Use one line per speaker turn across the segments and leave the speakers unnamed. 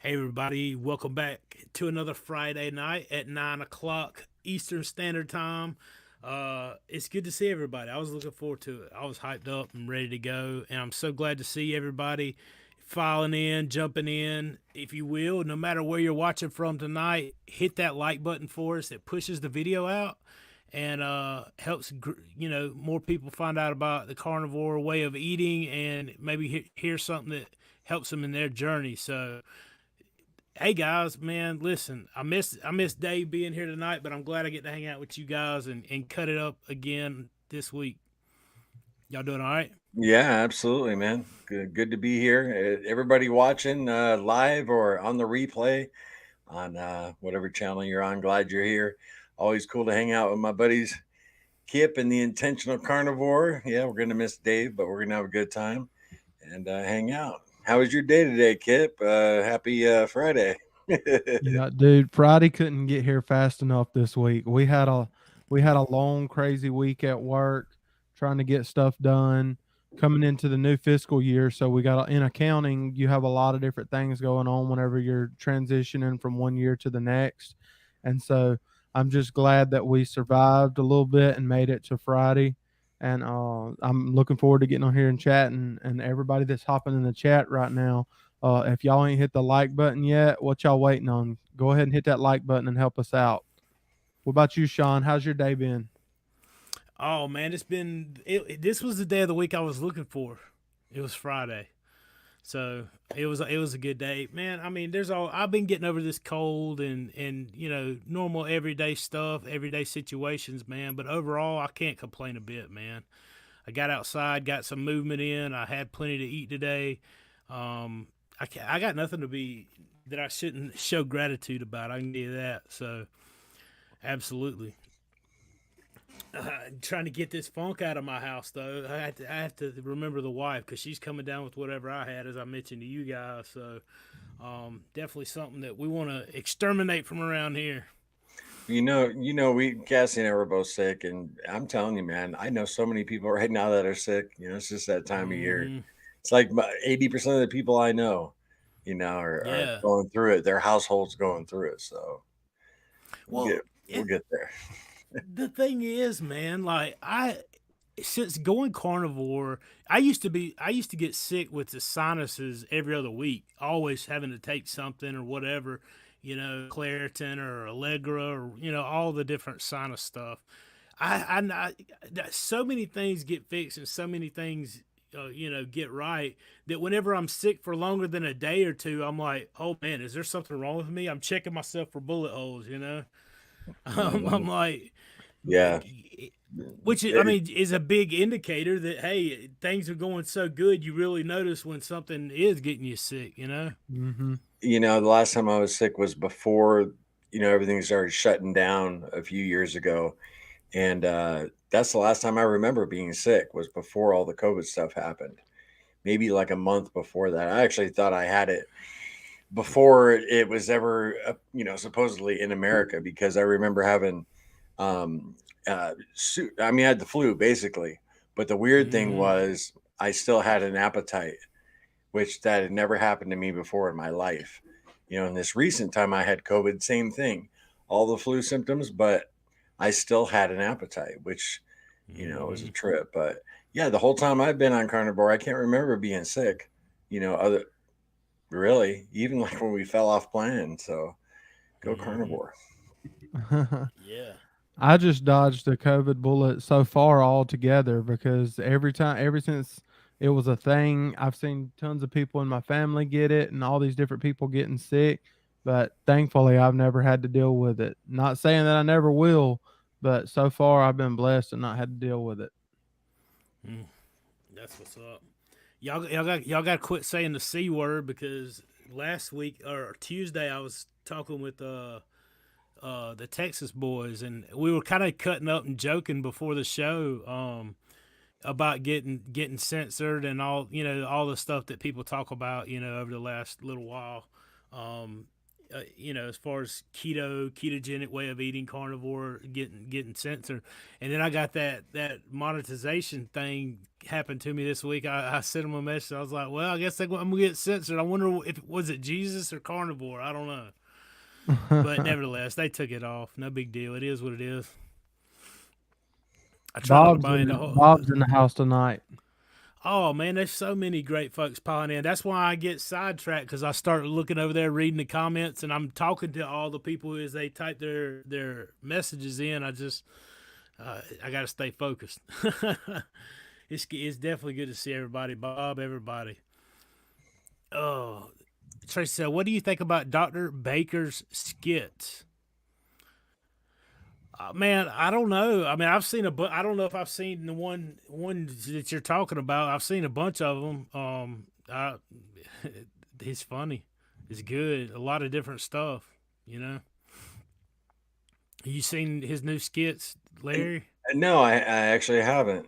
Hey everybody, welcome back to another Friday night at 9 o'clock Eastern Standard Time. It's good to see everybody. I was looking forward to it. I was hyped up and ready to go, and I'm so glad to see everybody filing in, jumping in. If you will, no matter where you're watching from tonight, hit that like button for us. It pushes the video out and helps more people find out about the carnivore way of eating and maybe hear something that helps them in their journey. So hey guys, man, listen, I miss Dave being here tonight, but I'm glad I get to hang out with you guys and cut it up again this week. Y'all doing all right?
Yeah, absolutely, man. Good to be here. Everybody watching live or on the replay on whatever channel you're on, glad you're here. Always cool to hang out with my buddies Kip and the Intentional Carnivore. Yeah, we're gonna miss Dave, but we're gonna have a good time and hang out. How was your day today, Kip? Happy Friday.
Yeah, dude, Friday couldn't get here fast enough this week. We had a long, crazy week at work trying to get stuff done coming into the new fiscal year. So we got in accounting, you have a lot of different things going on whenever you're transitioning from one year to the next. And so I'm just glad that we survived a little bit and made it to Friday. And I'm looking forward to getting on here and chatting and everybody that's hopping in the chat right now. If y'all ain't hit the like button yet, what y'all waiting on? Go ahead and hit that like button and help us out. What about you, Sean? How's your day been?
Oh man, this was the day of the week I was looking for. It was Friday. So it was a good day, man. I mean, I've been getting over this cold and normal everyday stuff, everyday situations, man. But overall, I can't complain a bit, man. I got outside, got some movement in. I had plenty to eat today. I got nothing to be that I shouldn't show gratitude about. I can tell you that. So absolutely. Trying to get this funk out of my house though. I have to remember the wife because she's coming down with whatever I had, as I mentioned to you guys. So definitely something that we want to exterminate from around here.
We Cassie and I were both sick, and I'm telling you, man, I know so many people right now that are sick. It's just that time of year.
Hmm.
It's like 80% of the people I know, are
Yeah.
going through it. Their household's going through it. So we'll
Well,
get we'll get there.
the thing is, man, like since going carnivore, I used to get sick with the sinuses every other week, always having to take something or whatever, Claritin or Allegra or all the different sinus stuff. So many things get fixed and so many things get right that whenever I'm sick for longer than a day or two, I'm like, oh man, is there something wrong with me? I'm checking myself for bullet holes. I'm
Mhm.
like,
Yeah.
which I
It-
mean is a big indicator that hey, things are going so good. You really notice when something is getting you sick.
Mm-hmm.
the last time I was sick was before, everything started shutting down a few years ago. And that's the last time I remember being sick was before all the COVID stuff happened. Maybe like a month before that. I actually thought I had it before it was ever, supposedly in America because I remember having, I mean, I had the flu basically. But the weird thing
Hmm.
was I still had an appetite, which that had never happened to me before in my life. In this recent time I had COVID, same thing, all the flu symptoms, but I still had an appetite, which, was a
Hmm.
trip. But yeah, the whole time I've been on carnivore, I can't remember being sick, other really, even like when we fell off plan. So go
Hmm.
carnivore.
Yeah.
I just dodged the COVID bullet so far altogether because every time, ever since it was a thing, I've seen tons of people in my family get it and all these different people getting sick. But thankfully, I've never had to deal with it. Not saying that I never will, but so far, I've been blessed and not had to deal with it.
Mm, that's what's up. Y'all got to quit saying the c word because last week or Tuesday I was talking with the Texas boys and we were kind of cutting up and joking before the show about getting censored and all the stuff that people talk about over the last little while. Um, as far as ketogenic way of eating, carnivore getting censored, and then I got that monetization thing happened to me this week. I sent him a message. I was like, well, I guess I'm gonna get censored. I wonder if was it Jesus or Carnivore. I don't know. But nevertheless, they took it off. No big deal. It is what it is. I try not to buy into
Bob's in the house tonight.
Oh man, there's so many great folks piling in. That's why I get sidetracked because I start looking over there, reading the comments, and I'm talking to all the people as they type their messages in. I just I got to stay focused. It's definitely good to see everybody, Bob, everybody. Oh, Tracy said, what do you think about Dr. Baker's skits? Man, I don't know. I mean, I've seen I don't know if I've seen the one that you're talking about. I've seen a bunch of them. He's funny. It's good. A lot of different stuff. You know. You seen his new skits, Larry?
No, I actually haven't.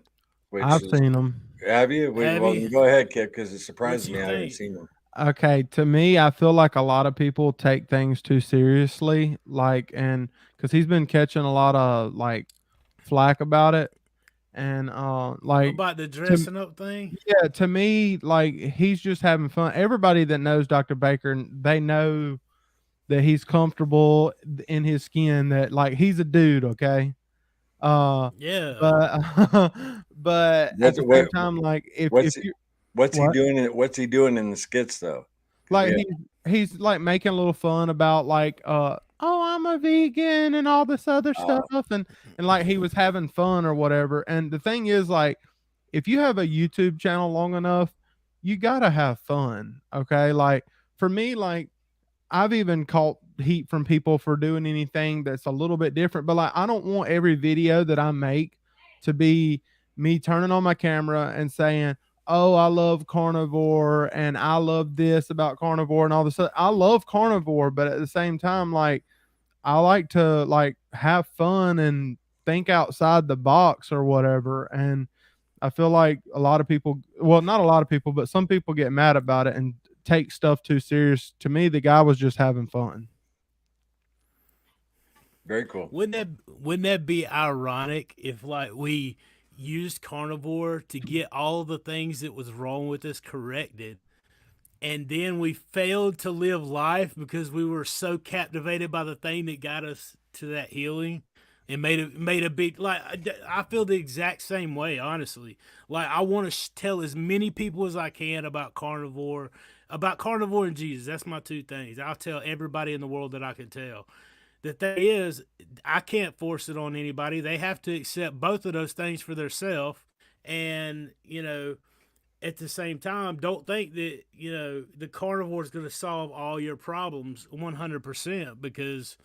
I've seen them.
Have you? Well, you go ahead, Kipp, because it surprised me. I haven't seen them.
Okay, to me, I feel like a lot of people take things too seriously, and because he's been catching a lot of flack about it, and
about the dressing up thing.
Yeah, to me, he's just having fun. Everybody that knows Dr. Baker, they know that he's comfortable in his skin. That he's a dude, okay.
Yeah,
but at the same time,
what's he doing? What's he doing in the skits though?
He's making a little fun about oh, I'm a vegan and all this other stuff, and he was having fun or whatever. And the thing is, if you have a YouTube channel long enough, you gotta have fun, okay? For me, I've even caught heat from people for doing anything that's a little bit different, but I don't want every video that I make to be me turning on my camera and saying, oh, I love Carnivore and I love this about Carnivore and all this. I love Carnivore, but at the same time, I like to have fun and think outside the box or whatever. And I feel like a lot of people, well, not a lot of people, but some people get mad about it and take stuff too serious. To me, the guy was just having fun.
Very cool.
Wouldn't that be ironic if we used Carnivore to get all the things that was wrong with us corrected, and then we failed to live life because we were so captivated by the thing that got us to that healing and made a big I feel the exact same way, honestly. I want to tell as many people as I can about Carnivore and Jesus. That's my two things. I'll tell everybody in the world that I can tell. The thing is, I can't force it on anybody. They have to accept both of those things for themselves. And, at the same time, don't think that, the Carnivore is going to solve all your problems 100% because,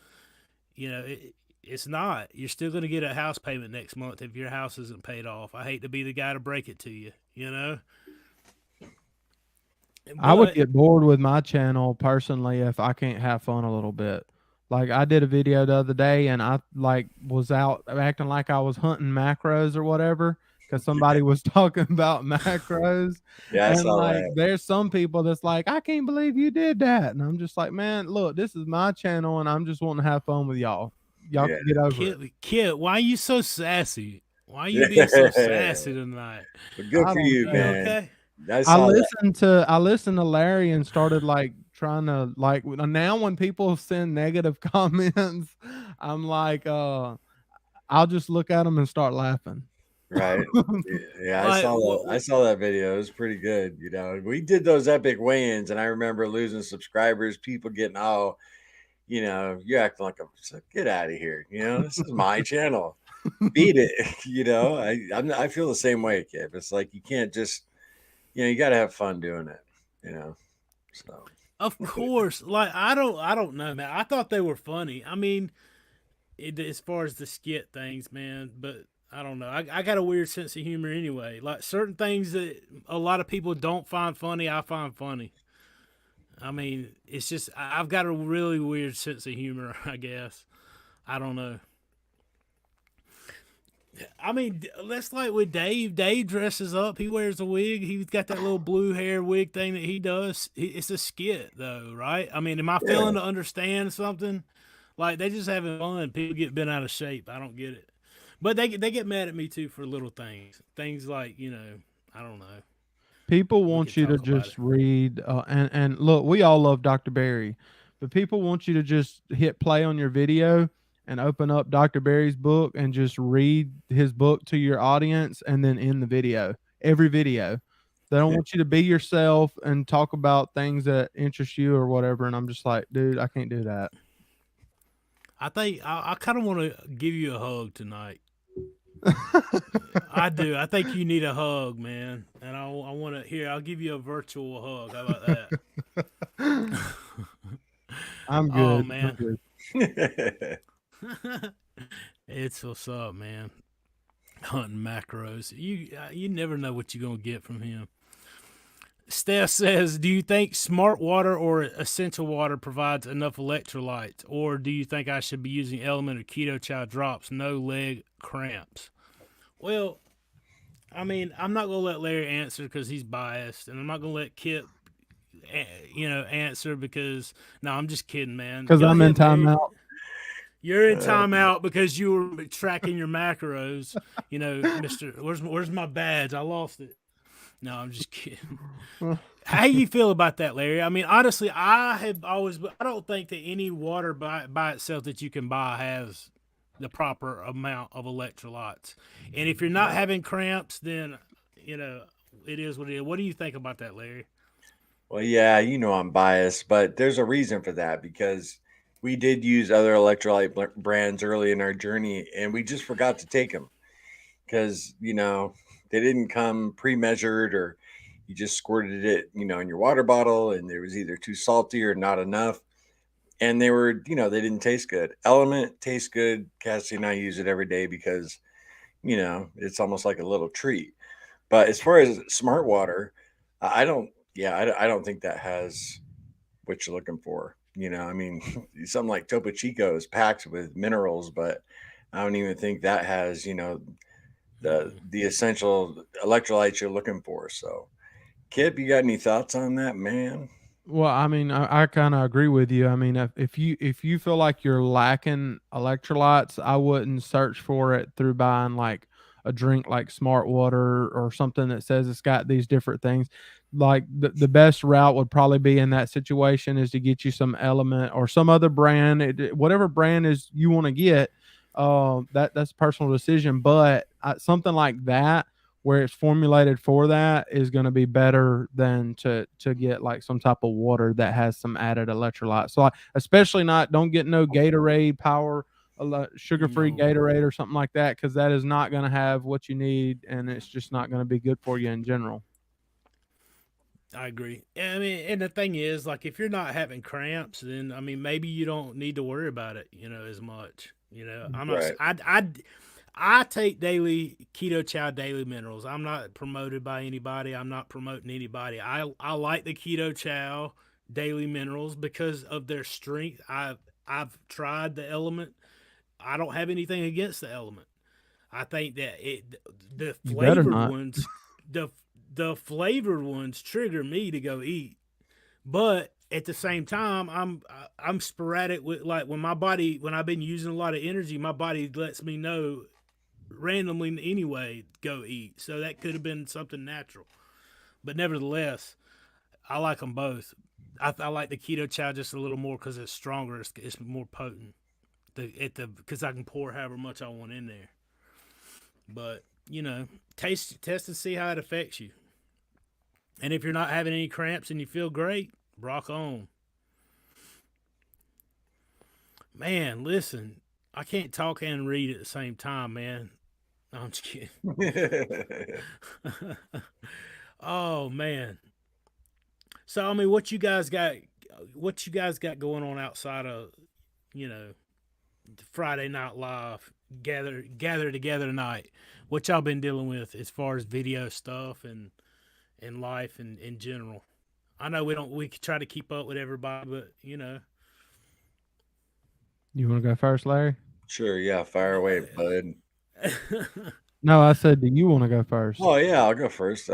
it's not. You're still going to get a house payment next month if your house isn't paid off. I hate to be the guy to break it to you,
I would get bored with my channel personally if I can't have fun a little bit. I did a video the other day and I was out acting like I was hunting macros or whatever because somebody was talking about macros.
Yeah, I saw that.
There's some people that's I can't believe you did that. And I'm just man, look, this is my channel and I'm just wanting to have fun with y'all. Y'all can get over it.
Kid, why are you so sassy? Why are you being so sassy tonight?
But good for you, man. Okay.
I listened to Larry and started trying to now when people send negative comments, I'm I'll just look at them and start laughing.
Right. Yeah, I saw that video. It was pretty good. We did those epic weigh-ins and I remember losing subscribers, people getting you're acting like get out of here. This is my channel. Beat it. I feel the same way, Kipp. It's you can't just you got to have fun doing it, so.
Of course. I don't know, man. I thought they were funny. I mean, as far as the skit things, man, but I don't know. I got a weird sense of humor anyway. Certain things that a lot of people don't find funny, I find funny. I mean, it's just, I've got a really weird sense of humor, I guess. I don't know. I mean, that's with Dave. Dave dresses up. He wears a wig. He's got that little blue hair wig thing that he does. It's a skit, though, right? I mean, am I failing to understand something? They just having fun. People get bent out of shape. I don't get it. But they get mad at me, too, for little things. Things I don't know.
People
We
want
could
you to
talk about it.
just read, and look, we all love Dr. Barry, but people want you to just hit play on your video and open up Dr. Barry's book and just read his book to your audience and then end the video. Every video. They don't want you to be yourself and talk about things that interest you or whatever. And I'm just like, dude, I can't do that.
I think I kind of want to give you a hug tonight. I do. I think you need a hug, man. And I want to here. I'll give you a virtual hug. How about that?
I'm
Oh
good. I'm
man,
good.
it's what's up, man. Hunting macros. You never know what you're gonna get from him. Steph says, "Do you think smart water or essential water provides enough electrolytes, or do you think I should be using Element or Keto Chow drops? No leg cramps." Well, I mean, I'm not gonna let Larry answer because he's biased, and I'm not gonna let Kipp, answer because no, I'm just kidding, man.
Because
Go
I'm in
ahead, Larry.
timeout.
You're in timeout because you were tracking your macros. Mister, where's my badge? I lost it. No, I'm just kidding. How you feel about that, Larry? I mean, honestly, I don't think that any water by itself that you can buy has the proper amount of electrolytes. And if you're not having cramps, then it is what it is. What do you think about that, Larry?
Well, yeah, I'm biased, but there's a reason for that because we did use other electrolyte brands early in our journey and we just forgot to take them because, they didn't come pre-measured or you just squirted it, in your water bottle and it was either too salty or not enough. And they were, they didn't taste good. Element tastes good. Cassie and I use it every day because, it's almost like a little treat. But as far as smart water, I don't, yeah, I don't think that has what you're looking for. I mean, something like Topo Chico is packed with minerals, but I don't even think that has, the essential electrolytes you're looking for. So, Kip, you got any thoughts on that, man?
Well, I mean, I kind of agree with you. I mean, if you feel like you're lacking electrolytes, I wouldn't search for it through buying like a drink like Smart Water or something that says it's got these different things. Like the best route would probably be in that situation is to get you some Element or some other brand, whatever brand is you want to get. That's a personal decision, but something like that where it's formulated for that is going to be better than to get like some type of water that has some added electrolytes. So especially don't get no Gatorade power, sugar-free
No,
Gatorade or something like that because that is not going to have what you need and it's just not going to be good for you in general.
I agree. I mean, and the thing is, like, if you're not having cramps, then I mean, maybe you don't need to worry about it, as much. I'm not.
Right.
I take daily Keto Chow daily minerals. I'm not promoted by anybody. I'm not promoting anybody. I like the Keto Chow daily minerals because of their strength. I've tried the Element. I don't have anything against the Element. I think that the
You better
flavored
not.
ones, the flavored ones trigger me to go eat. But at the same time, I'm sporadic with like when I've been using a lot of energy, my body lets me know randomly anyway go eat. So that could have been something natural. But nevertheless, I like them both. I like the Keto Chow just a little more because it's stronger. It's more potent. Because I can pour however much I want in there. But test and see how it affects you. And if you're not having any cramps and you feel great, rock on. Man, listen, I can't talk and read at the same time, man. No, I'm just kidding. Oh man. So I mean, what you guys got? What you guys got going on outside of you know Friday Night Live? Gather together tonight. What y'all been dealing with as far as video stuff and life and in general? I know we try to keep up with everybody, but
You want to go first, Larry?
Sure, yeah, fire away, bud.
No, I said, do you want to go first?
Oh yeah, I'll go first.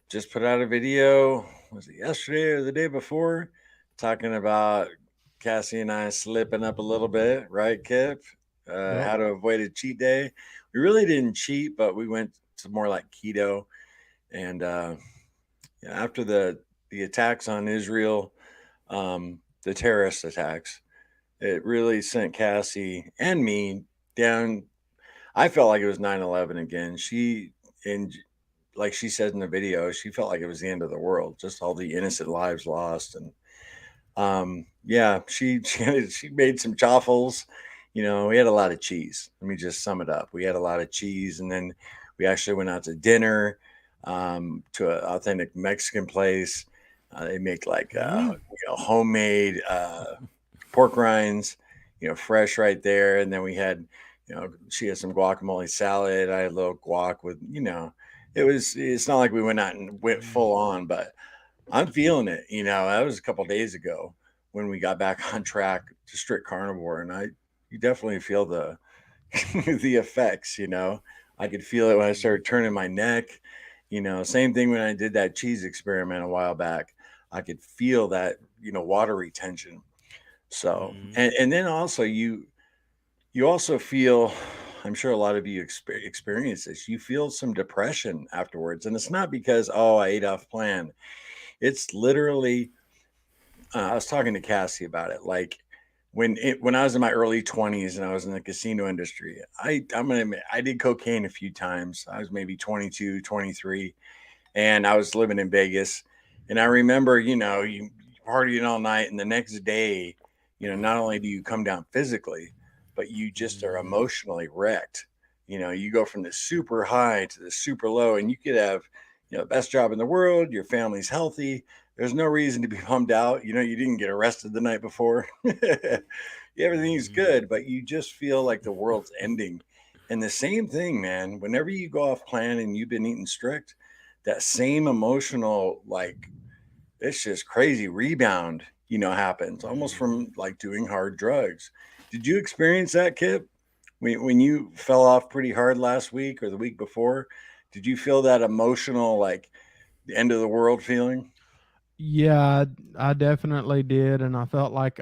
Just put out a video. Was it yesterday or the day before? Talking about Cassie and I slipping up a little bit, right, Kip?
Yep.
How to avoid a cheat day. We really didn't cheat, but we went it's more like keto. And after the attacks on Israel, the terrorist attacks, it really sent Cassie and me down. I felt like it was 9/11 again. And like she said in the video, she felt like it was the end of the world, just all the innocent lives lost. And yeah, she made some chaffles. We had a lot of cheese. Let me just sum it up. We had a lot of cheese, and then we actually went out to dinner to an authentic Mexican place. They make like homemade pork rinds, fresh right there. And then we had, she had some guacamole salad. I had a little guac with, it's not like we went out and went full on, but I'm feeling it. That was a couple days ago when we got back on track to strict carnivore, and you definitely feel the the effects. I could feel it when I started turning my neck. Same thing when I did that cheese experiment a while back. I could feel that water retention. So, and then also you also feel, I'm sure a lot of you experience this. You feel some depression afterwards, and it's not because I ate off plan. It's literally, I was talking to Cassie about it. Like when I was in my early 20s and I was in the casino industry, I'm gonna admit I did cocaine a few times. I was maybe 22, 23, and I was living in Vegas. And I remember, you partying all night, and the next day, not only do you come down physically, but you just are emotionally wrecked. You go from the super high to the super low, and you could have, the best job in the world, your family's healthy. There's no reason to be bummed out. You didn't get arrested the night before. Everything's good, but you just feel like the world's ending. And the same thing, man, whenever you go off plan and you've been eating strict, that same emotional, like, it's just crazy rebound, happens almost from like doing hard drugs. Did you experience that, Kipp? When you fell off pretty hard last week or the week before, did you feel that emotional, like the end of the world feeling?
Yeah, I definitely did, and I felt like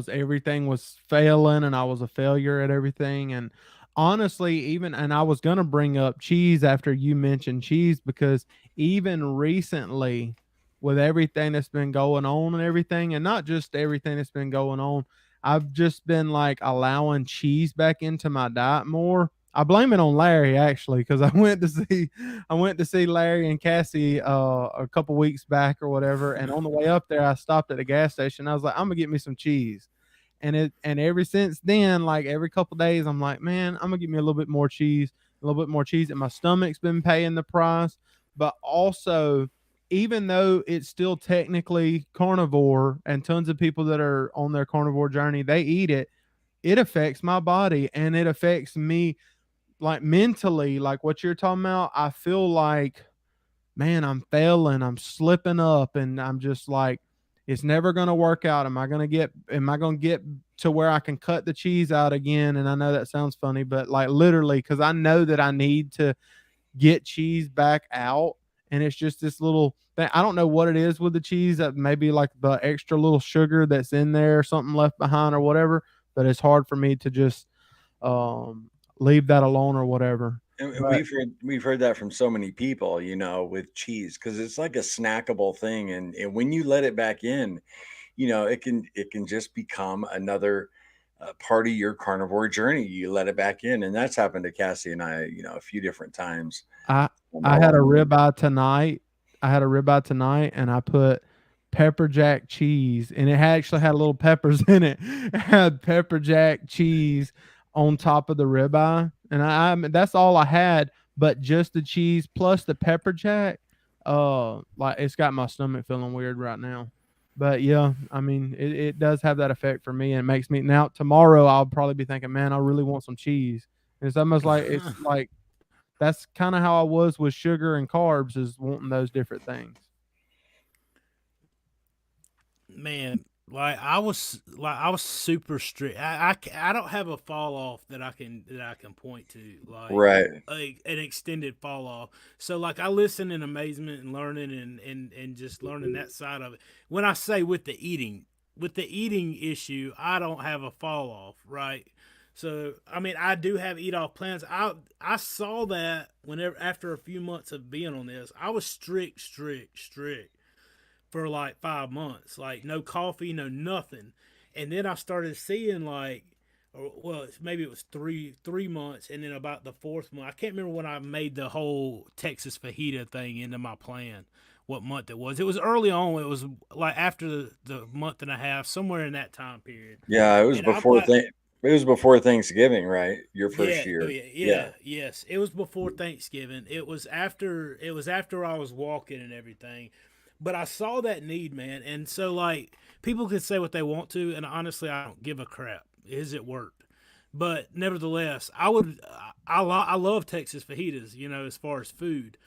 everything was failing, and I was a failure at everything. And honestly, and I was gonna bring up cheese after you mentioned cheese, because even recently, with everything that's been going on and everything, and not just everything that's been going on, I've just been like allowing cheese back into my diet more. I blame it on Larry, actually, because I went to see Larry and Cassie a couple weeks back or whatever, and on the way up there, I stopped at a gas station. I was like, I'm gonna get me some cheese, and ever since then, like every couple days, I'm like, man, I'm gonna get me a little bit more cheese, a little bit more cheese, and my stomach's been paying the price. But also, even though it's still technically carnivore, and tons of people that are on their carnivore journey, they eat it. It affects my body, and it affects me like mentally, like what you're talking about. I feel like, man, I'm failing, I'm slipping up, and I'm just like, it's never going to work out. Am I going to get to where I can cut the cheese out again? And I know that sounds funny, but like literally, because I know that I need to get cheese back out. And it's just this little thing. I don't know what it is with the cheese, that maybe like the extra little sugar that's in there, something left behind or whatever. But it's hard for me to just um, leave that alone or whatever.
And
But
we've heard that from so many people, with cheese, because it's like a snackable thing, and when you let it back in, it can just become another part of your carnivore journey. You let it back in, and that's happened to Cassie and I, a few different times.
I I had a
Along the
ribeye tonight. I had a ribeye tonight, and I put pepper jack cheese, and it actually had little peppers in it. It had pepper jack cheese on top of the ribeye, and that's all I had. But just the cheese plus the pepper jack, like it's got my stomach feeling weird right now. But yeah, I mean, it does have that effect for me, and it makes me now. Tomorrow, I'll probably be thinking, man, I really want some cheese. It's almost like it's like that's kind of how I was with sugar and carbs, is wanting those different things.
Man, like I was super strict. I don't have a fall off that I can point to,
right.
like an extended fall off. So like I listen in amazement and learning and just learning that side of it. When I say with the eating issue, I don't have a fall off, right? So I mean, I do have eat off plans. I saw that whenever after a few months of being on this, I was strict for like 5 months, like no coffee, no nothing, and then I started seeing like, or well, maybe it was three months, and then about the fourth month, I can't remember when I made the whole Texas fajita thing into my plan. What month it was? It was early on. It was like after the month and a half, somewhere in that time period.
Yeah, it was
And I'm
before
like,
thing. It was before Thanksgiving, right? Your first
yeah, oh
year.
yeah,
Yeah.
yes. It was before Thanksgiving. It was after. It was after I was walking and everything. But I saw that need, man, and so like people can say what they want to, and honestly, I don't give a crap. Is it worked? But nevertheless, I would. I love Texas fajitas, as far as food,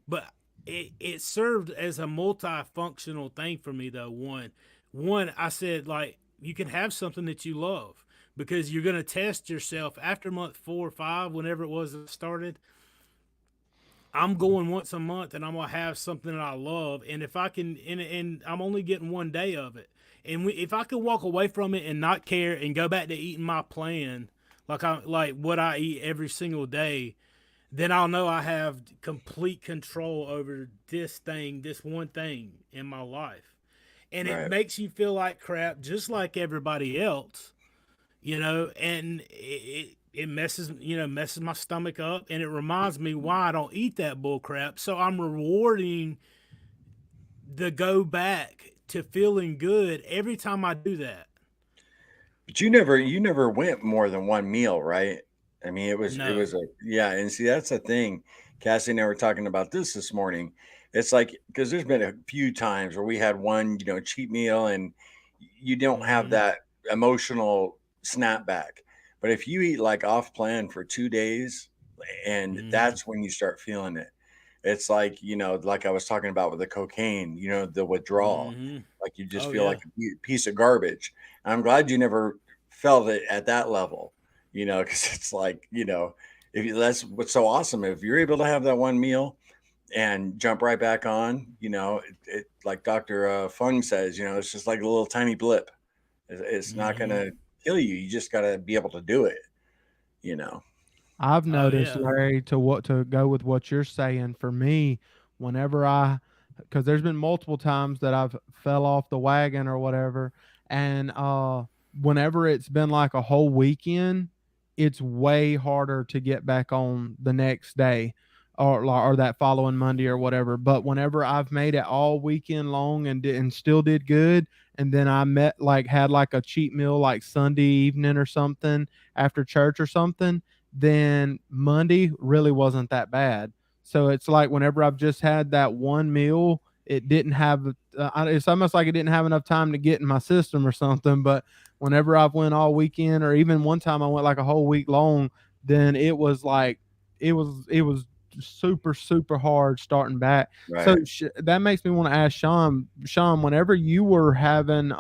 but it served as a multifunctional thing for me though. One, I said like you can have something that you love because you're gonna test yourself after month 4 or 5, whenever it was that started. I'm going once a month and I'm gonna have something that I love, and if I can, and I'm only getting 1 day of it, and if I can walk away from it and not care and go back to eating my plan, like what I eat every single day, then I'll know I have complete control over this one thing in my life. And it
Right.
makes you feel like crap just like everybody else, and it messes my stomach up, and it reminds me why I don't eat that bull crap. So I'm rewarding the go back to feeling good every time I do that.
But you never went more than one meal, right? I mean, it was
No.
a yeah, and see that's the thing. Cassie and I were talking about this morning. It's like because there's been a few times where we had one, cheat meal, and you don't have
Mm-hmm.
that emotional snapback. But if you eat like off plan for 2 days, and
Mm-hmm.
that's when you start feeling it. It's like, like I was talking about with the cocaine, the withdrawal.
Mm-hmm.
Like you just
Oh
feel
yeah.
like a piece of garbage. And I'm glad you never felt it at that level, because it's like, if you, that's what's so awesome. If you're able to have that one meal and jump right back on, it like Dr. Fung says, it's just like a little tiny blip. It's not going
Mm-hmm.
to kill you. You just got to be able to do it, you know.
I've
Oh
noticed,
yeah.
Larry, to go with what you're saying. For me, whenever because there's been multiple times that I've fell off the wagon or whatever, and whenever it's been like a whole weekend, it's way harder to get back on the next day, or that following Monday or whatever. But whenever I've made it all weekend long and still did good, and then I had like a cheat meal like Sunday evening or something after church or something, then Monday really wasn't that bad. So it's like whenever I've just had that one meal, it didn't have. It's almost like it didn't have enough time to get in my system or something. But whenever I've went all weekend, or even one time I went like a whole week long, then it was like it was super hard starting back. So
Right.
that makes me want to ask Sean. Sean, whenever you were having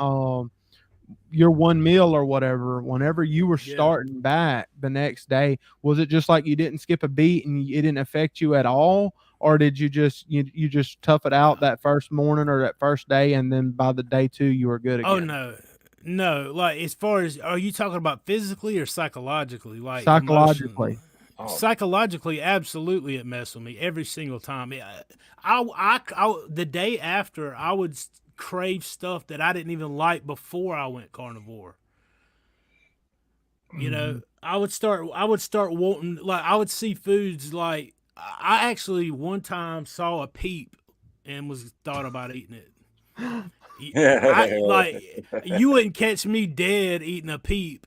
your one meal or whatever, whenever you were
Yeah.
starting back the next day, was it just like you didn't skip a beat and it didn't affect you at all? Or did you just tough it out that first morning or that first day, and then by the day two you were good
Oh
again?
no. No, like as far as, are you talking about physically or psychologically, like emotionally?
Psychologically.
Oh,
Psychologically, absolutely, it messed with me every single time. The day after, I would crave stuff that I didn't even like before I went carnivore.
Hmm.
I would start wanting, like, I would see foods like, I actually one time saw a peep and was thought about eating it. I like, you wouldn't catch me dead eating a peep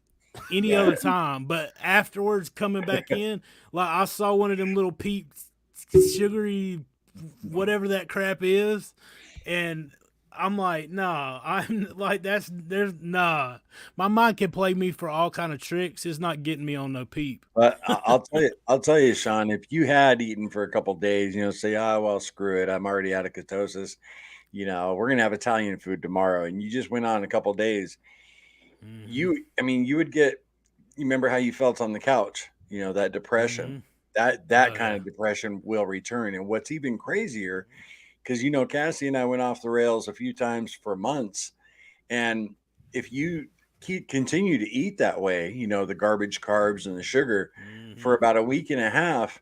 any other
right.
time, but afterwards coming back in, like I saw one of them little peep sugary whatever that crap is, and I'm like, nah, I'm like, there's nah. My mind can play me for all kind of tricks. It's not getting me on no peep.
But I'll tell you, Sean, if you had eaten for a couple days, say, oh, well, screw it. I'm already out of ketosis. We're going to have Italian food tomorrow. And you just went on a couple days.
Mm-hmm.
I mean, you remember how you felt on the couch, that depression,
Mm-hmm.
that
Oh
kind
yeah.
of depression will return. And what's even crazier, because, Cassie and I went off the rails a few times for months. And if you continue to eat that way, the garbage carbs and the sugar for
Mm-hmm.
about a week and a half,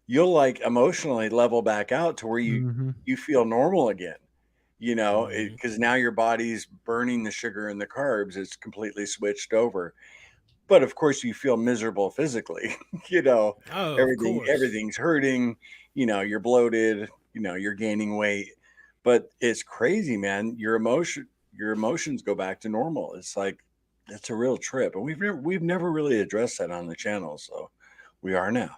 you'll like emotionally level back out to where
Mhm.
you feel normal again.
Mm-hmm.
Because now your body's burning the sugar and the carbs. It's completely switched over. But of course, you feel miserable physically. you know,
Oh, of course.
everything's hurting. You're bloated. You're gaining weight. But it's crazy, man. Your emotions go back to normal. It's like it's a real trip, and we've never really addressed that on the channel, so we are now.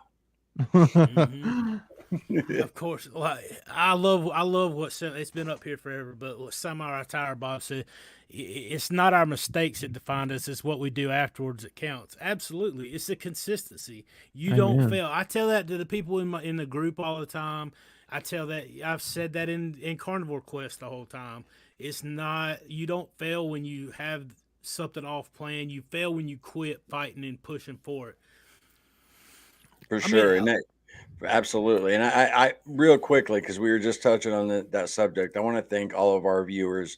Mm-hmm. Of course, like I love it's been up here forever. But what semi-retired Bob said, it's not our mistakes that define us; it's what we do afterwards that counts. Absolutely, it's the consistency. You don't
Amen.
fail. I tell that to the people in the group all the time. I tell that I've said that in Carnivore Quest the whole time. It's not you don't fail when you have something off plan. You fail when you quit fighting and pushing for it.
For
I mean,
sure, and that absolutely. And I real quickly, because we were just touching on that subject, I want to thank all of our viewers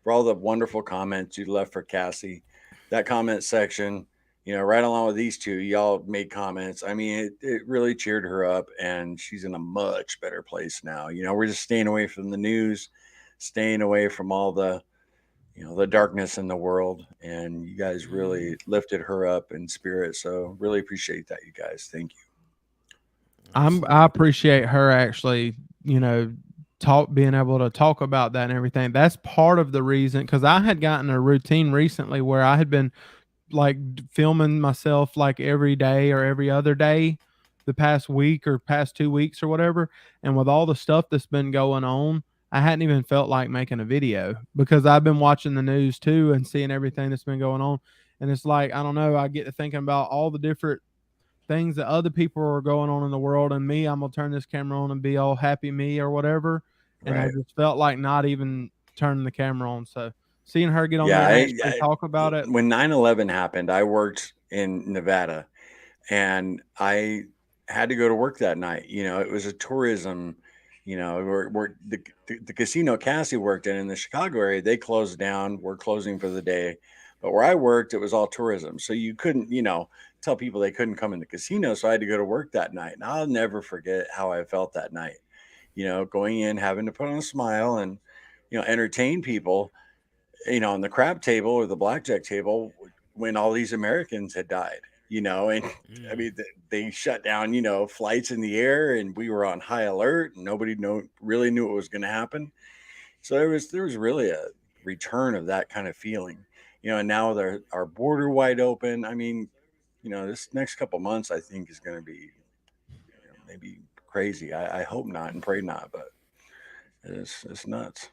for all the wonderful comments you left for Cassie. That comment section, right along with these two, y'all made comments. I mean, it really cheered her up, and she's in a much better place now. We're just staying away from the news, staying away from all the darkness in the world, and you guys
mm,
really lifted her up in spirit. So really appreciate that, you guys. Thank you.
I
absolutely.
appreciate her actually, talk being able to talk about that and everything. That's part of the reason because I had gotten a routine recently where I had been like filming myself like every day or every other day the past week or past 2 weeks or whatever. And with all the stuff that's been going on, I hadn't even felt like making a video because I've been watching the news too and seeing everything that's been going on. And it's like, I don't know, I get to thinking about all the different things that other people are going on in the world, and me, I'm gonna turn this camera on and be all happy me or whatever. And I
Right.
just felt like not even turning the camera on. So seeing her get on
Yeah,
there and actually talk about it.
when 9/11 happened, I worked in Nevada, and I had to go to work that night. It was a tourism, where the casino Cassie worked in the Chicago area, they closed down. We're closing for the day. But where I worked, it was all tourism. So you couldn't, tell people they couldn't come in the casino. So I had to go to work that night. And I'll never forget how I felt that night, going in, having to put on a smile and, entertain people on the crab table or the blackjack table when all these Americans had died, and I
Mm.
mean, they shut down, flights in the air, and we were on high alert, and nobody really knew what was going to happen. So there was really a return of that kind of feeling, and now with our border wide open. I mean, this next couple months, I think is going to be, maybe crazy. I hope not and pray not, but it's nuts.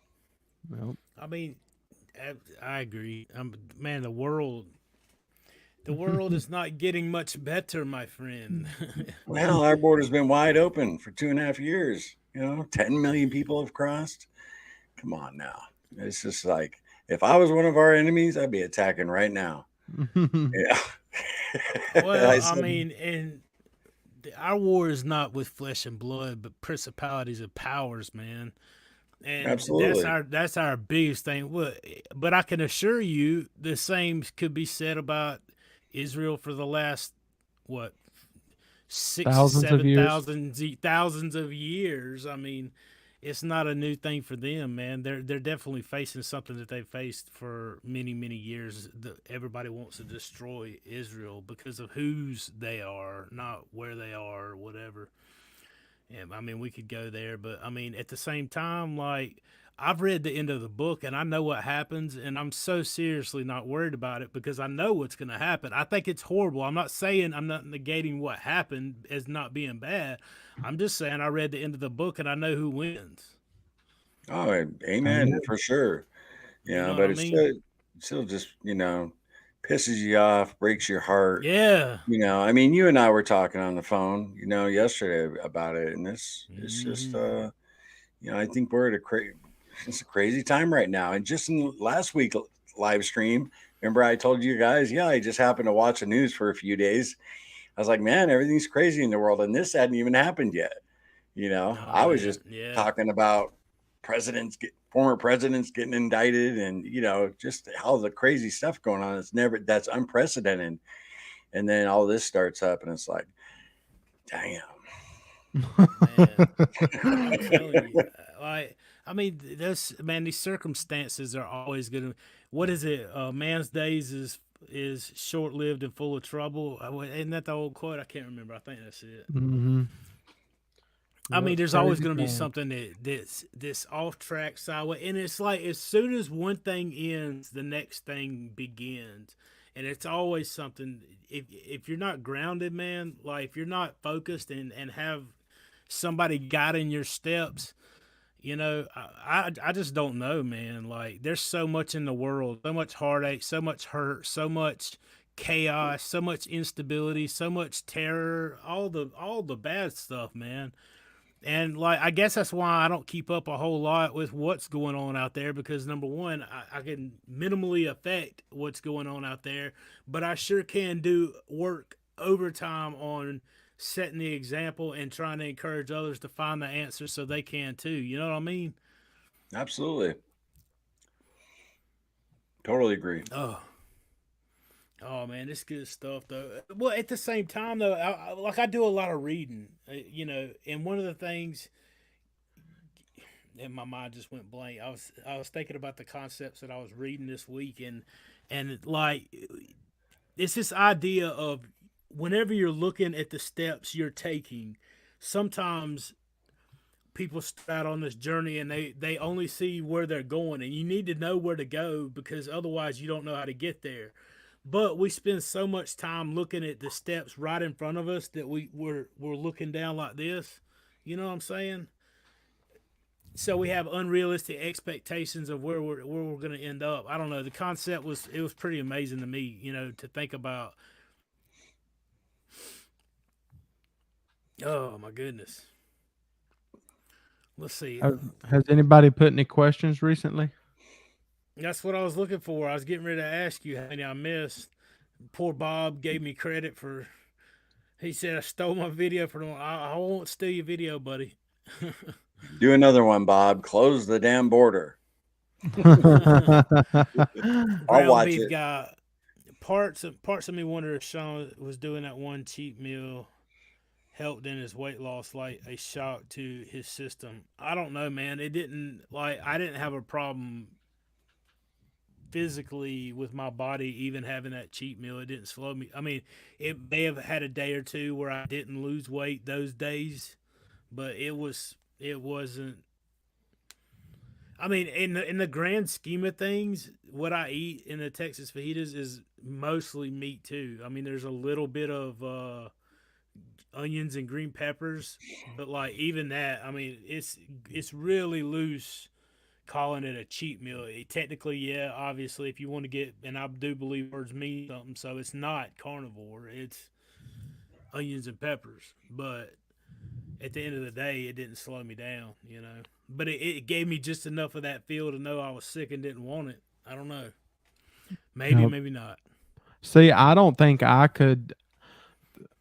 Well,
I mean, I agree. Man, the world is not getting much better, my friend.
Well, our border's been wide open for 2.5 years. 10 million people have crossed. Come on now. It's just like if I was one of our enemies, I'd be attacking right now. Yeah. I
Well, I
said,
mean, and our war is not with flesh and blood, but principalities and powers, man. And that's
absolutely.
our biggest thing. But I can assure you, the same could be said about Israel for the last what six,
thousands of
seven
years.
thousand, thousands of years. I mean, it's not a new thing for them, man. They're definitely facing something that they've faced for many, many years. Everybody wants to destroy Israel because of whose they are, not where they are or whatever. And I mean, we could go there, but I mean, at the same time, like I've read the end of the book and I know what happens, and I'm so seriously not worried about it because I know what's going to happen. I think it's horrible. I'm not negating what happened as not being bad. I'm just saying I read the end of the book and I know who wins.
Oh, amen
Amen.
for sure.
You know what
But
I
it's
mean?
still just, pisses you off, breaks your heart.
Yeah.
I mean, you and I were talking on the phone, yesterday about it, and it's just,
Hmm.
I think we're at it's a crazy time right now. And just in last week live stream, remember I told you guys, yeah, I just happened to watch the news for a few days. I was like, man, everything's crazy in the world, and this hadn't even happened yet.
Oh
I was just
man. Yeah.
talking about former presidents getting indicted, and just all the crazy stuff going on. That's unprecedented. And then all this starts up, and it's like, damn.
Man, I'm telling you, like, I mean, these circumstances are always gonna. What is it? Man's days is short lived and full of trouble. Isn't that the old quote? I can't remember. I think that's it.
Mm-hmm.
I mean,
Yep,
there's always
crazy
going to be
times.
something that's off track sideway, and it's like as soon as one thing ends, the next thing begins, and it's always something. If you're not grounded, man, like if you're not focused and have somebody guiding your steps, I just don't know, man. Like there's so much in the world, so much heartache, so much hurt, so much chaos, so much instability, so much terror, all the bad stuff, man. And like I guess that's why I don't keep up a whole lot with what's going on out there, because number one, I can minimally affect what's going on out there, but I sure can do work overtime on setting the example and trying to encourage others to find the answer so they can too. You know what I mean?
Absolutely. Totally agree.
Oh man, this good stuff though. Well, at the same time though, I do a lot of reading, and one of the things, and my mind just went blank. I was thinking about the concepts that I was reading this week, and like it's this idea of whenever you're looking at the steps you're taking, sometimes people start out on this journey and they only see where they're going, and you need to know where to go because otherwise you don't know how to get there. But we spend so much time looking at the steps right in front of us that we're looking down like this. You know what I'm saying? So we have unrealistic expectations of where we're going to end up. I don't know. The concept was pretty amazing to me, to think about. Oh my goodness. Let's see.
Has anybody put any questions recently?
That's what I was looking for. I was getting ready to ask you how many I missed. Poor Bob gave me credit for. He said I stole my video from him. I won't steal your video, buddy.
Do another one, Bob. Close the damn border. I'll watch
Beef
it.
guy. Parts of me wonder if Sean was doing that one cheat meal helped in his weight loss like a shock to his system. I don't know, man. It didn't like I didn't have a problem physically with my body even having that cheat meal. It didn't slow me. I mean, it may have had a day or two where I didn't lose weight those days, but it wasn't. I mean, in the grand scheme of things, what I eat in the Texas fajitas is mostly meat too. I mean, there's a little bit of onions and green peppers, but like even that, I mean, it's really loose calling it a cheat meal. Technically, yeah, obviously, if you want to get, and I do believe words mean something, so it's not carnivore. It's onions and peppers, but at the end of the day, it didn't slow me down. But it gave me just enough of that feel to know I was sick and didn't want it. I don't know. Maybe,
No.
maybe not.
See, I don't think I could.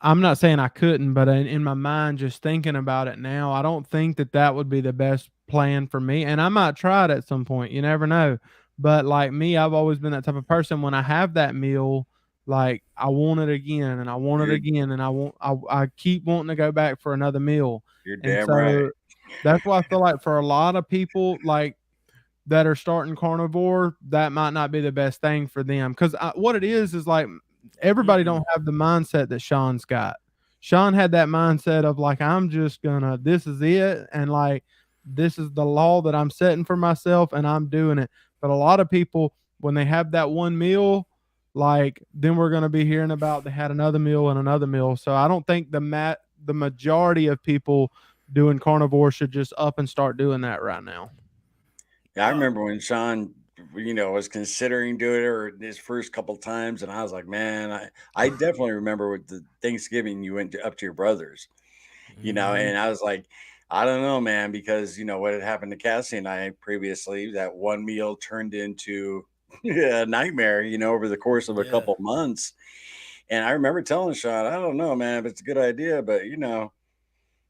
I'm not saying I couldn't, but in my mind, just thinking about it now, I don't think that would be the best plan for me. And I might try it at some point. You never know. But like me, I've always been that type of person. When I have that meal, like I want it again, and I want it
You're,
again, and I keep wanting to go back for another meal.
you're
And
damn right.
so that's why I feel like for a lot of people, like that are starting carnivore, that might not be the best thing for them. Because what it is like everybody
Mm-mm.
don't have the mindset that Sean's got. Sean had that mindset of like, I'm just gonna, this is it, and like this is the law that I'm setting for myself, and I'm doing it. But a lot of people, when they have that one meal, like then we're gonna be hearing about they had another meal and another meal. So I don't think the majority of people doing carnivore should just up and start doing that right now.
Yeah, I remember when Sean, was considering doing it or his first couple times, and I was like, man, I definitely remember with the Thanksgiving you went up to your brother's,
Mm-hmm.
and I was like, I don't know, man, because what had happened to Cassie and I previously, that one meal turned into a nightmare, over the course of a
Yeah.
couple months. And I remember telling Sean, I don't know, man, if it's a good idea, but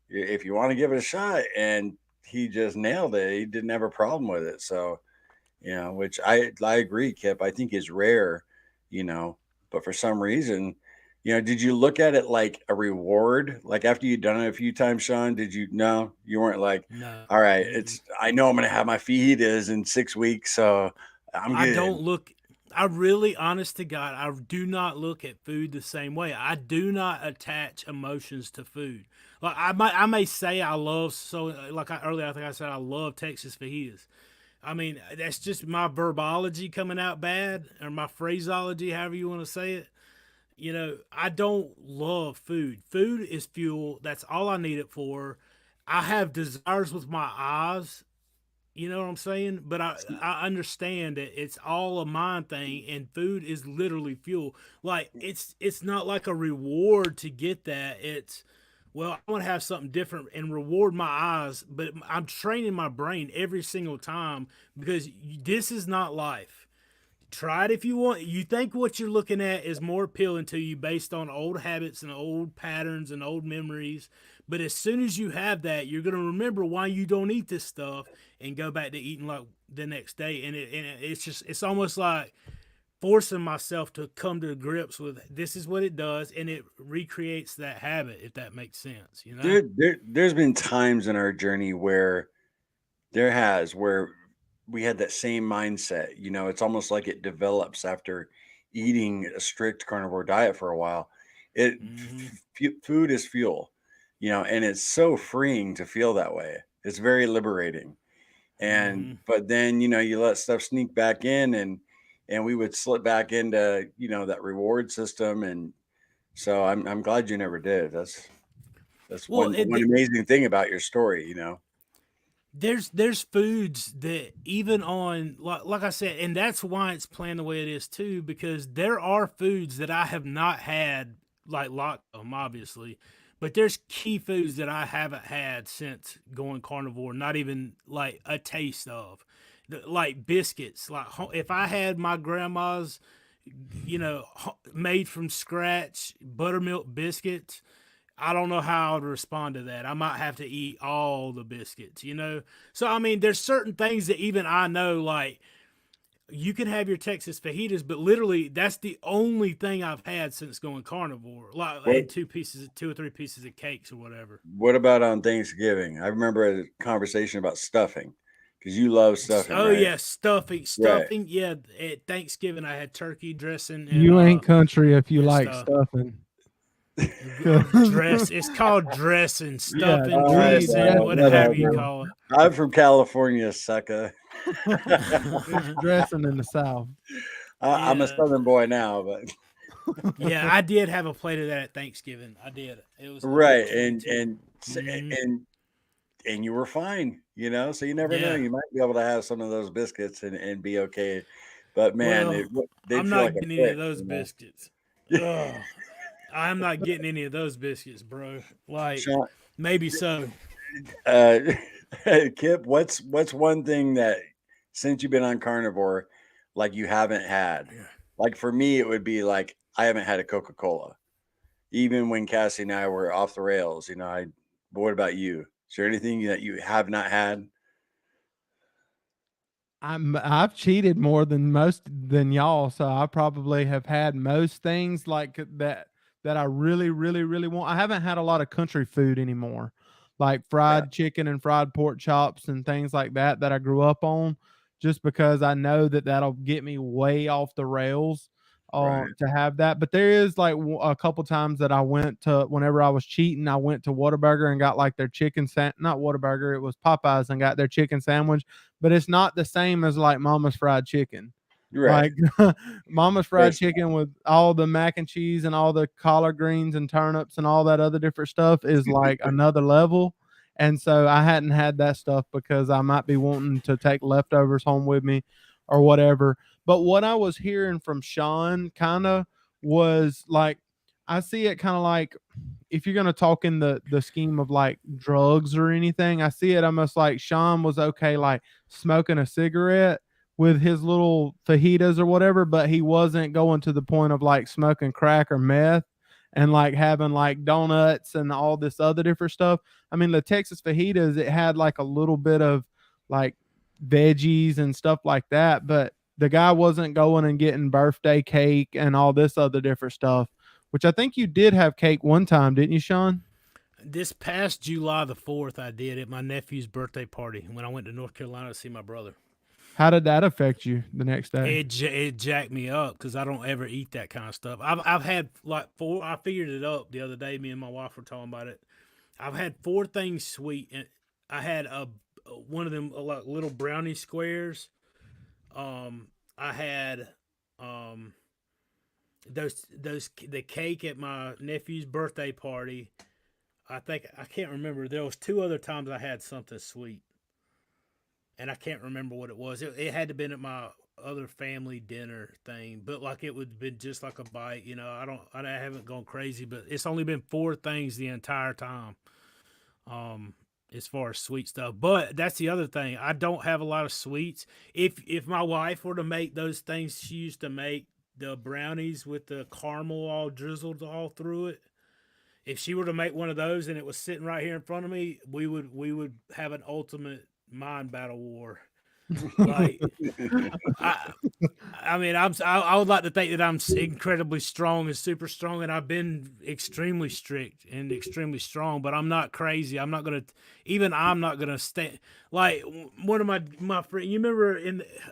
if you want to give it a shot. And he just nailed it. He didn't have a problem with it. So, which I agree, Kip. I think is rare, you know, but for some reason, did you look at it like a reward? Like after you'd done it a few times, Sean, did you? No, you weren't like,
No.
all right, I know I'm going to have my fajitas in 6 weeks, so I'm
I
good.
don't look. I really, honest to God, I do not look at food the same way. I do not attach emotions to food. Like I may say I love earlier I think I said I love Texas fajitas. I mean that's just my verbology coming out bad, or my phraseology, however you want to say it. I don't love food. Food is fuel. That's all I need it for. I have desires with my eyes. You know what I'm saying? But I understand that it's all a mind thing, and food is literally fuel. Like it's not like a reward to get that. It's, well, I want to have something different and reward my eyes, but I'm training my brain every single time, because this is not life. Try it if you want. You think what you're looking at is more appealing to you based on old habits and old patterns and old memories. But as soon as you have that, you're going to remember why you don't eat this stuff and go back to eating like the next day. And it's almost like forcing myself to come to grips with this is what it does, and it recreates that habit, if that makes sense.
There's been times in our journey where where we had that same mindset. It's almost like it develops after eating a strict carnivore diet for a while. Food is fuel, and it's so freeing to feel that way. It's very liberating. And but then you let stuff sneak back in, and we would slip back into that reward system. And so I'm glad you never did. That's one amazing thing about your story.
There's foods that even on, like I said, and that's why it's planned the way it is too, because there are foods that I have not had, like lots of them obviously, but there's key foods that I haven't had since going carnivore, not even like a taste of. Like biscuits, like if I had my grandma's, made from scratch buttermilk biscuits, I don't know how I would respond to that. I might have to eat all the biscuits. So I mean, there's certain things that even I know, like you can have your Texas fajitas, but literally that's the only thing I've had since going carnivore. Like and two or three pieces of cakes or whatever.
What about on Thanksgiving? I remember a conversation about stuffing, because you love stuffing.
Oh
right?
yeah, stuffing.
Right.
Yeah, at Thanksgiving I had turkey dressing. And,
You ain't country if you
and
like
stuff.
stuffing.
It's called dressing, stuffing,
Yeah,
dressing, whatever you call it.
I'm from California, sucker.
Dressing in the South.
I'm a Southern boy now, but
yeah, I did have a plate of that at Thanksgiving. I did. It was
right, and you were fine, so you never know. You might be able to have some of those biscuits and be okay. But man,
I'm not getting any of those biscuits. Ugh. I'm not getting any of those biscuits, bro. Like Sean, maybe so.
Kipp, what's one thing that since you've been on carnivore, like you haven't had? Like for me, it would be like I haven't had a Coca-Cola, even when Cassie and I were off the rails. But what about you? Is there anything that you have not had?
I've cheated more than y'all, so I probably have had most things like that I really, really, really want. I haven't had a lot of country food anymore, like fried chicken and fried pork chops and things like that I grew up on, just because I know that that'll get me way off the rails to have that. But there is like a couple times that I went to, whenever I was cheating, I went to Whataburger and got like their not Whataburger, it was Popeyes, and got their chicken sandwich. But it's not the same as like Mama's fried chicken. Right. Like Mama's fried chicken with all the mac and cheese and all the collard greens and turnips and all that other different stuff is like another level. And so I hadn't had that stuff because I might be wanting to take leftovers home with me or whatever. But what I was hearing from Sean kind of was like, I see it kind of like, if you're going to talk in the scheme of like drugs or anything, I see it almost like Sean was okay, like smoking a cigarette with his little fajitas or whatever, but he wasn't going to the point of like smoking crack or meth. and like having like donuts and all this other different stuff. I mean, the Texas fajitas, it had like a little bit of like veggies and stuff like that, but the guy wasn't going and getting birthday cake and all this other different stuff, which I think you did have cake one time, didn't you, Sean?
This past July the 4th, I did at my nephew's birthday party when I went to North Carolina to see my brother.
How did that affect you the next day?
It jacked me up because I don't ever eat that kind of stuff. I've had like 4. I figured it up the other day. Me and my wife were talking about it. I've had 4 things sweet, and I had one of them like little brownie squares. I had those the cake at my nephew's birthday party. I can't remember. There was 2 other times I had something sweet, and I can't remember what it was. It had to have been at my other family dinner thing, but like it would have been just like a bite. You know, I haven't gone crazy, but it's only been 4 things the entire time. As far as sweet stuff, but that's the other thing. I don't have a lot of sweets. If my wife were to make those things she used to make, the brownies with the caramel all drizzled all through it, if she were to make one of those and it was sitting right here in front of me, we would have an ultimate mind battle war. Like, I mean, I would like to think that I'm incredibly strong and super strong, and I've been extremely strict and extremely strong, but I'm not crazy. I'm not gonna stand. Like one of my friend, you remember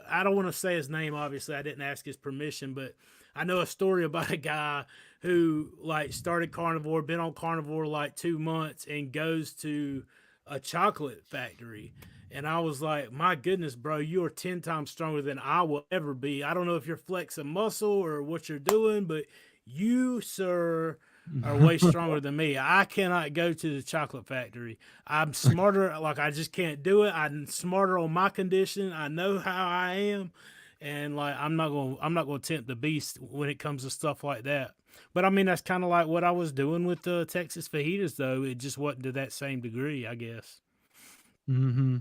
I don't want to say his name. Obviously, I didn't ask his permission, but I know a story about a guy who like started Carnivore, been on Carnivore like 2 months, and goes to a chocolate factory. And I was like, my goodness, bro, you are 10 times stronger than I will ever be. I don't know if you're flexing muscle or what you're doing, but you, sir, are way stronger than me. I cannot go to the chocolate factory. I'm smarter. Like, I just can't do it. I'm smarter on my condition. I know how I am. And like, I'm not going to tempt the beast when it comes to stuff like that. But I mean, that's kind of like what I was doing with the Texas fajitas, though. It just wasn't to that same degree, I guess.
Mm-hmm.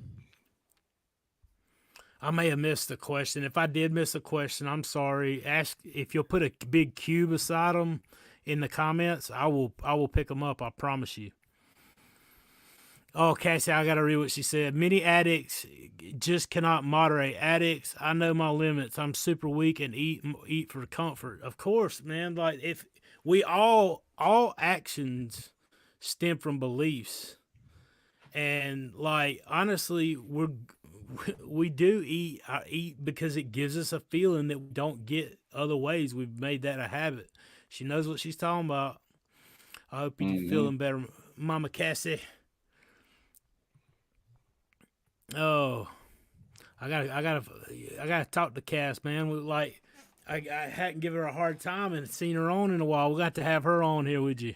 I may have missed the question. If I did miss a question, I'm sorry. Ask if you'll put a big Q beside them in the comments. I will pick them up. I promise you. Oh, Cassie, I gotta read what she said. Many addicts just cannot moderate. Addicts, I know my limits. I'm super weak and eat for comfort. Of course, man. Like if we all actions stem from beliefs, and like honestly, we do eat. I eat because it gives us a feeling that we don't get other ways. We've made that a habit. She knows what she's talking about. I hope you're feeling better, Mama Cassie. Oh, I gotta talk to Cass, man. Like, I hadn't given her a hard time and seen her on in a while. We got to have her on here with you.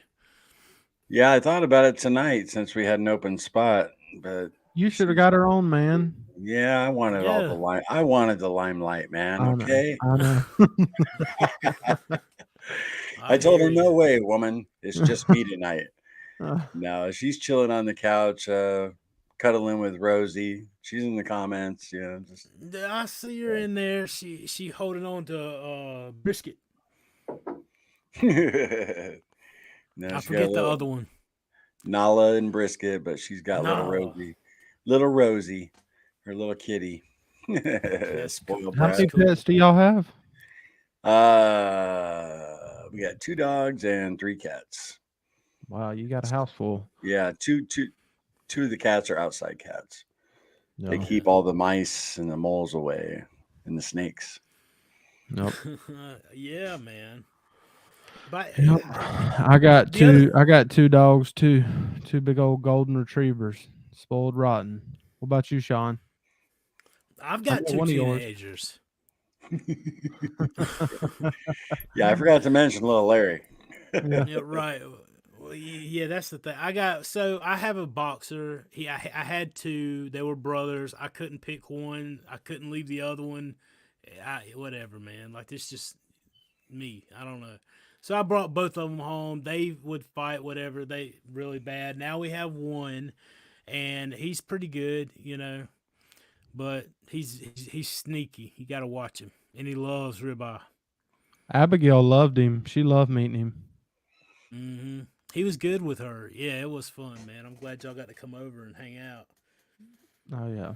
Yeah, I thought about it tonight since we had an open spot, but
You should have got her on, man.
yeah, I wanted all the light. I wanted the limelight, man. Okay.
I know.
I told her, no way, woman. It's just me tonight. No, she's chilling on the couch, cuddling with Rosie. She's in the comments. Yeah, just
I see her in there. She holding on to Brisket.
No,
I forget the other one.
Nala and Brisket, but she's got little Rosie, her little kitty. Spoiled
How
brat.
many pets do y'all have?
We got 2 dogs and 3 cats.
Wow, you got a house full.
Yeah, two of the cats are outside cats.
No.
They keep all the mice and the moles away and the snakes.
Nope.
Yeah, man. But
Yep. I got 2 dogs, two big old golden retrievers, spoiled rotten. What about you, Sean?
I've got 2 teenagers.
Yeah, I forgot to mention little Larry.
Yeah, right. Well, yeah, that's the thing. I have a boxer. I had 2. They were brothers. I couldn't pick one. I couldn't leave the other one. Whatever, man. Like, it's just me. I don't know. So I brought both of them home. They would fight, whatever. They really bad. Now we have one, and he's pretty good, you know. But he's sneaky. You got to watch him, and he loves ribeye.
Abigail loved him. She loved meeting him.
Hmm. He was good with her. Yeah, it was fun, man. I'm glad y'all got to come over and hang out.
Oh yeah.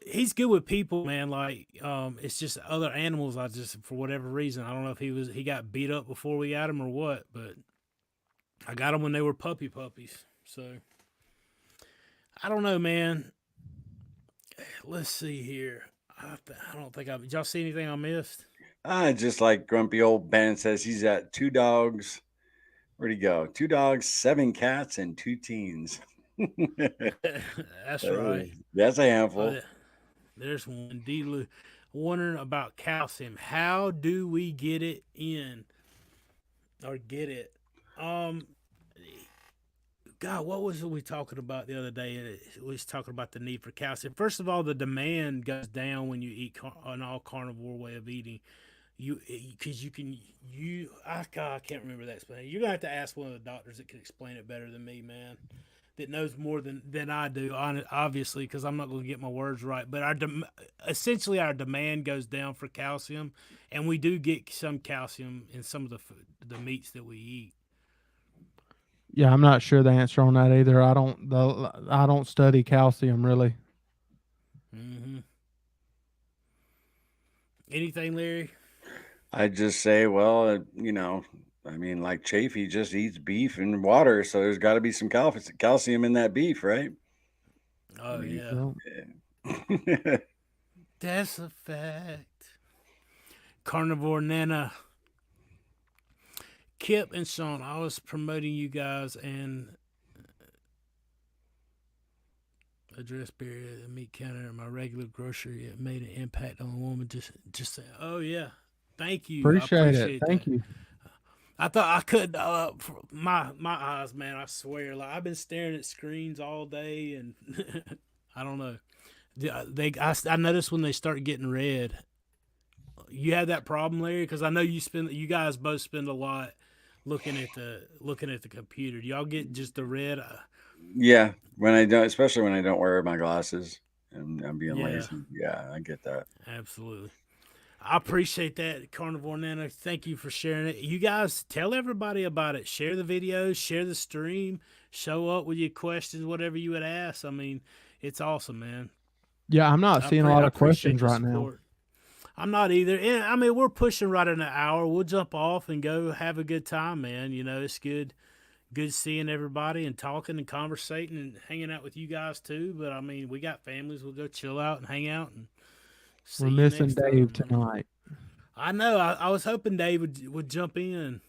He's good with people, man. Like, it's just other animals. I just, for whatever reason, I don't know if he got beat up before we got him or what, but I got him when they were puppies. So I don't know, man. Let's see here. I don't think did y'all see anything I missed?
Just like grumpy old Ben says, he's got 2 dogs. Where'd he go? 2 dogs, 7 cats, and 2 teens.
That's right.
That's a
Oh,
handful.
there's one. D. Wondering about calcium. How do we get it in or get it? Um, God, what was we talking about the other day? We was talking about the need for calcium. First of all, the demand goes down when you eat an all carnivore way of eating. Because God, I can't remember that explanation. You're gonna have to ask one of the doctors that can explain it better than me, man. That knows more than I do, obviously, because I'm not going to get my words right. But essentially our demand goes down for calcium, and we do get some calcium in some of the meats that we eat.
Yeah, I'm not sure the answer on that either. I don't study calcium really.
Hmm. Anything, Larry?
I just say, well, I mean, like Chafee just eats beef and water, so there's got to be some calcium in that beef, right? I
Oh
mean,
yeah,
Well,
that's a fact. Carnivore Nana, Kipp and Sean. I was promoting you guys and address barrier at the meat counter at my regular grocery. It made an impact on the woman. Just saying. Oh yeah, thank you. I
appreciate it.
appreciate
Thank
that.
you.
I thought I could. My eyes, man. I swear, like I've been staring at screens all day, and I don't know. I noticed when they start getting red. You have that problem, Larry, because I know you guys both spend a lot looking at the computer. Do y'all get just the red?
yeah, when I don't, especially when I don't wear my glasses and I'm being
Yeah,
lazy. Yeah, I get that.
absolutely. I appreciate that, Carnivore Nano. Thank you for sharing it. You guys tell everybody about it. Share the videos, share the stream, show up with your questions, whatever you would ask. I mean, it's awesome, man.
Yeah, I'm not seeing a lot
I
of
appreciate
questions
the
right now.
support. I'm not either. And I mean, we're pushing right in an hour. We'll jump off and go have a good time, man. You know, it's good seeing everybody and talking and conversating and hanging out with you guys too. But I mean, we got families. We'll go chill out and hang out and see
We're
you
missing
next
Dave
time. I mean,
tonight.
I know. I was hoping Dave would jump in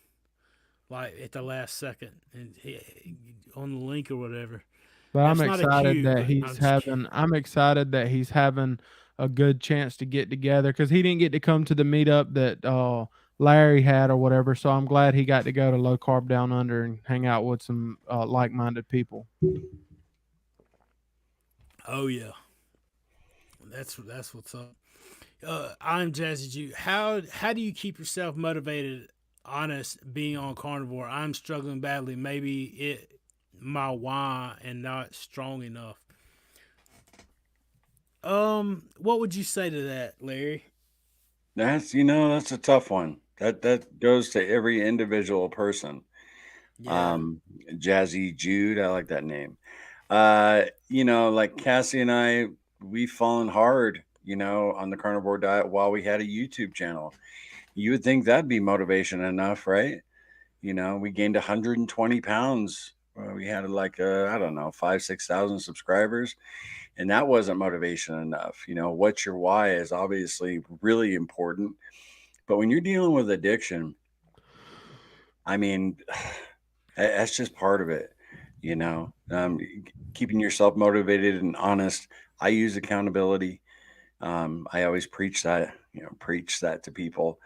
like at the last second and on the link or whatever.
But
That's not a cue, but I'm just
I'm excited that he's having a good chance to get together because he didn't get to come to the meetup that Larry had or whatever. So I'm glad he got to go to Low Carb Down Under and hang out with some like-minded people.
oh yeah, that's what's up. I'm Jazzy Jew. How do you keep yourself motivated, honest, being on carnivore? I'm struggling badly. Maybe my why and not strong enough. What would you say to that, Larry?
That's a tough one. That goes to every individual person.
Yeah,
Um, Jazzy Jude, I like that name. Like Cassie and I, we've fallen hard, on the carnivore diet while we had a YouTube channel. You would think that'd be motivation enough, right? We gained 120 pounds. We had like, I don't know, 6,000 subscribers, and that wasn't motivation enough. What your why is obviously really important. But when you're dealing with addiction, I mean, that's just part of it, you know. Keeping yourself motivated and honest. I use accountability. I always preach that to people.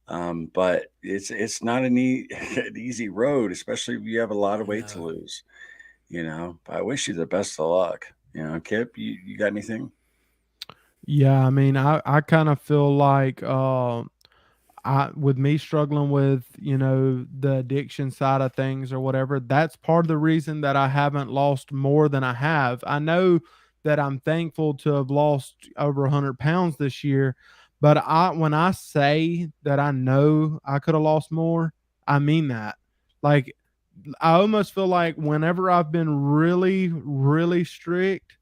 But it's not an easy road, especially if you have a lot of weight to
no.
lose. But I wish you the best of luck. Kip, you got anything?
Yeah, I mean, I kind of feel like I with me struggling with, the addiction side of things or whatever, that's part of the reason that I haven't lost more than I have. I know that I'm thankful to have lost over 100 pounds this year, but when I say that I know I could have lost more, I mean that. Like, I almost feel like whenever I've been really, really strict,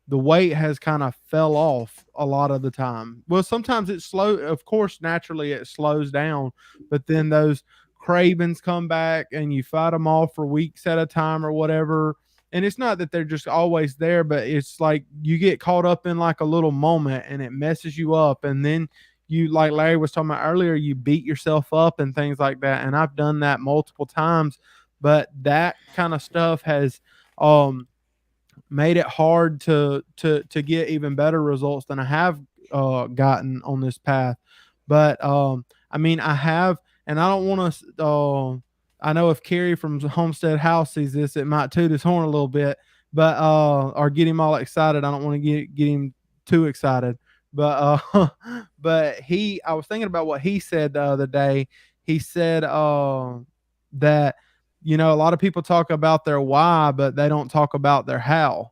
the weight has kind of fell off a lot of the time. Well, sometimes it's slow. Of course, naturally it slows down, but then those cravings come back and you fight them off for weeks at a time or whatever. And it's not that they're just always there, but it's like you get caught up in like a little moment and it messes you up. And then you, like Larry was talking about earlier, you beat yourself up and things like that. And I've done that multiple times, but that kind of stuff has, made it hard to get even better results than I have gotten on this path. But I mean, I have, and I don't want to. I know if Kerry from Homestead House sees this, it might toot his horn a little bit, but or get him all excited. I don't want to get him too excited. But but I was thinking about what he said the other day. He said that, you know, a lot of people talk about their why, but they don't talk about their how.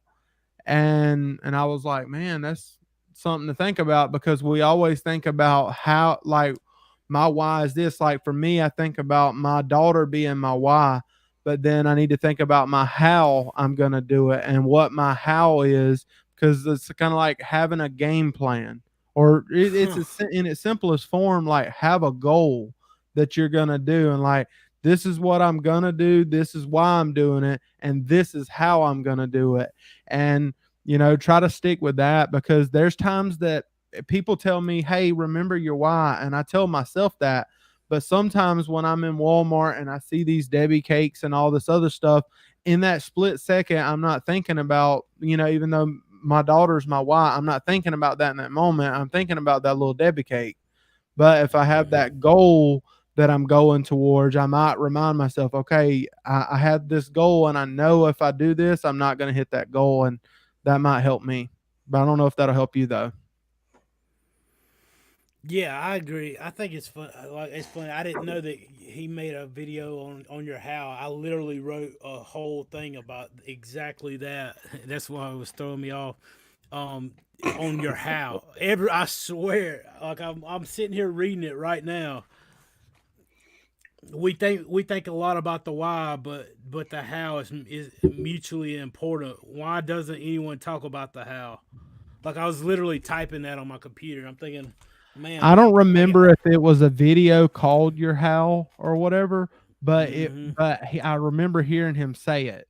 And I was like, man, that's something to think about, because we always think about how, like, my why is this. Like, for me, I think about my daughter being my why, but then I need to think about my how I'm going to do it and what my how is, because it's kind of like having a game plan, or in its simplest form, like, have a goal that you're going to do. And like, this is what I'm going to do. This is why I'm doing it. And this is how I'm going to do it. And, you know, try to stick with that, because there's times that people tell me, hey, remember your why. And I tell myself that. But sometimes when I'm in Walmart and I see these Debbie cakes and all this other stuff, in that split second, I'm not thinking about, you know, even though my daughter's my why, I'm not thinking about that in that moment. I'm thinking about that little Debbie cake. But if I have that goal that I'm going towards, I might remind myself, okay, I have this goal, and I know if I do this, I'm not going to hit that goal, and that might help me. But I don't know if that'll help you though.
Yeah, I agree. I think it's fun. Like, it's funny. I didn't know that he made a video on your how. I literally wrote a whole thing about exactly that. That's why it was throwing me off. Um, on your how. I swear, like, I'm sitting here reading it right now. We think a lot about the why, but the how is mutually important. Why doesn't anyone talk about the how? Like, I was literally typing that on my computer. I'm thinking,
I
man,
don't
like,
remember if it was a video called Your How or whatever, but
mm-hmm.
I remember hearing him say it.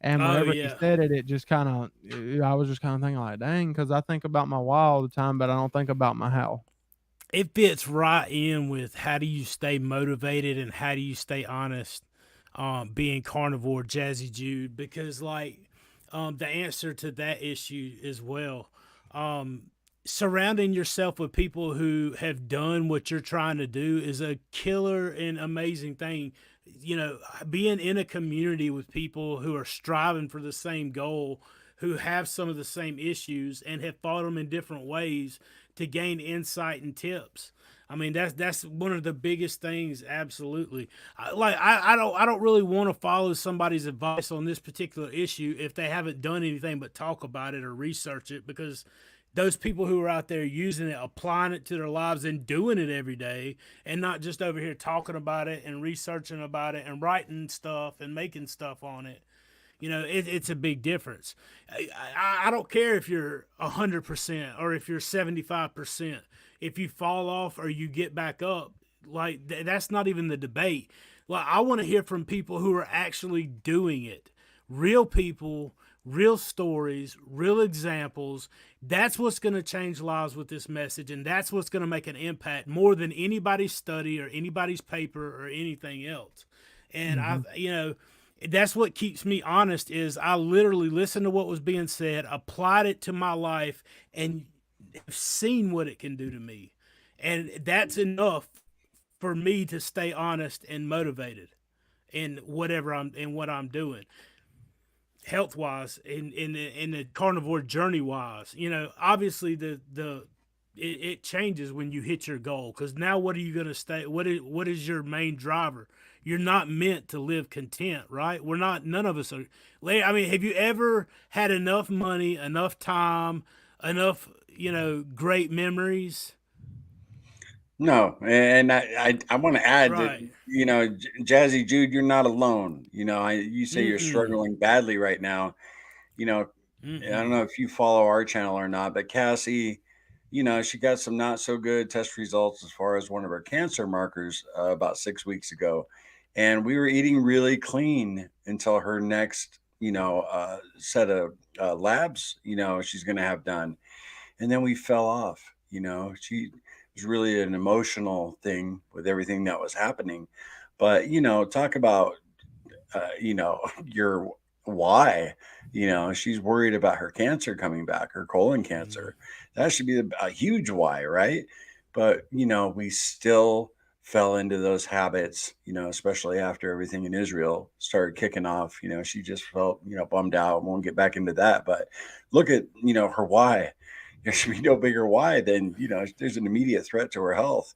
And
Oh
whenever he
yeah,
said it, it just kind of, I was just kind of thinking like, dang, because I think about my why all the time, but I don't think about my how.
it fits right in with how do you stay motivated and how do you stay honest. Being carnivore, Jazzy Jude, because like, the answer to that issue as well. Um, Surrounding yourself with people who have done what you're trying to do is a killer and amazing thing. You know, being in a community with people who are striving for the same goal, who have some of the same issues and have fought them in different ways to gain insight and tips. I mean, that's one of the biggest things. Absolutely. I don't really want to follow somebody's advice on this particular issue if they haven't done anything but talk about it or research it, because those people who are out there using it, applying it to their lives and doing it every day, and not just over here talking about it and researching about it and writing stuff and making stuff on it. You know, it's a big difference. I don't care if you're 100% or if you're 75%. If you fall off or you get back up, like, that's not even the debate. Like, I want to hear from people who are actually doing it. Real people, real stories, real examples. That's what's going to change lives with this message, and that's what's going to make an impact more than anybody's study or anybody's paper or anything else. And
Mm-hmm.
you know, that's what keeps me honest, is I literally listened to what was being said, applied it to my life, and have seen what it can do to me. And that's enough for me to stay honest and motivated in what I'm doing, health wise, in the carnivore journey wise. You know, obviously it changes when you hit your goal, because now what are you going to stay? What is your main driver? You're not meant to live content, right? We're not. None of us are. I mean, have you ever had enough money, enough time, enough, great memories?
No, and I want to add that,
Right.
Jazzy Jude, you're not alone. You say you're
Mm-mm.
struggling badly right now. You know, I don't
Mm-mm.
know if you follow our channel or not, but Cassie, she got some not so good test results as far as one of her cancer markers about 6 weeks ago, and we were eating really clean until her next, set of labs, she's going to have done, and then we fell off. She was really an emotional thing with everything that was happening, but talk about your why. She's worried about her cancer coming back, her colon
Mm.
cancer. That should be a huge why, right? But we still fell into those habits, especially after everything in Israel started kicking off. She just felt bummed out. Won't get back into that, but look at her why. There should be no bigger why than there's an immediate threat to her health.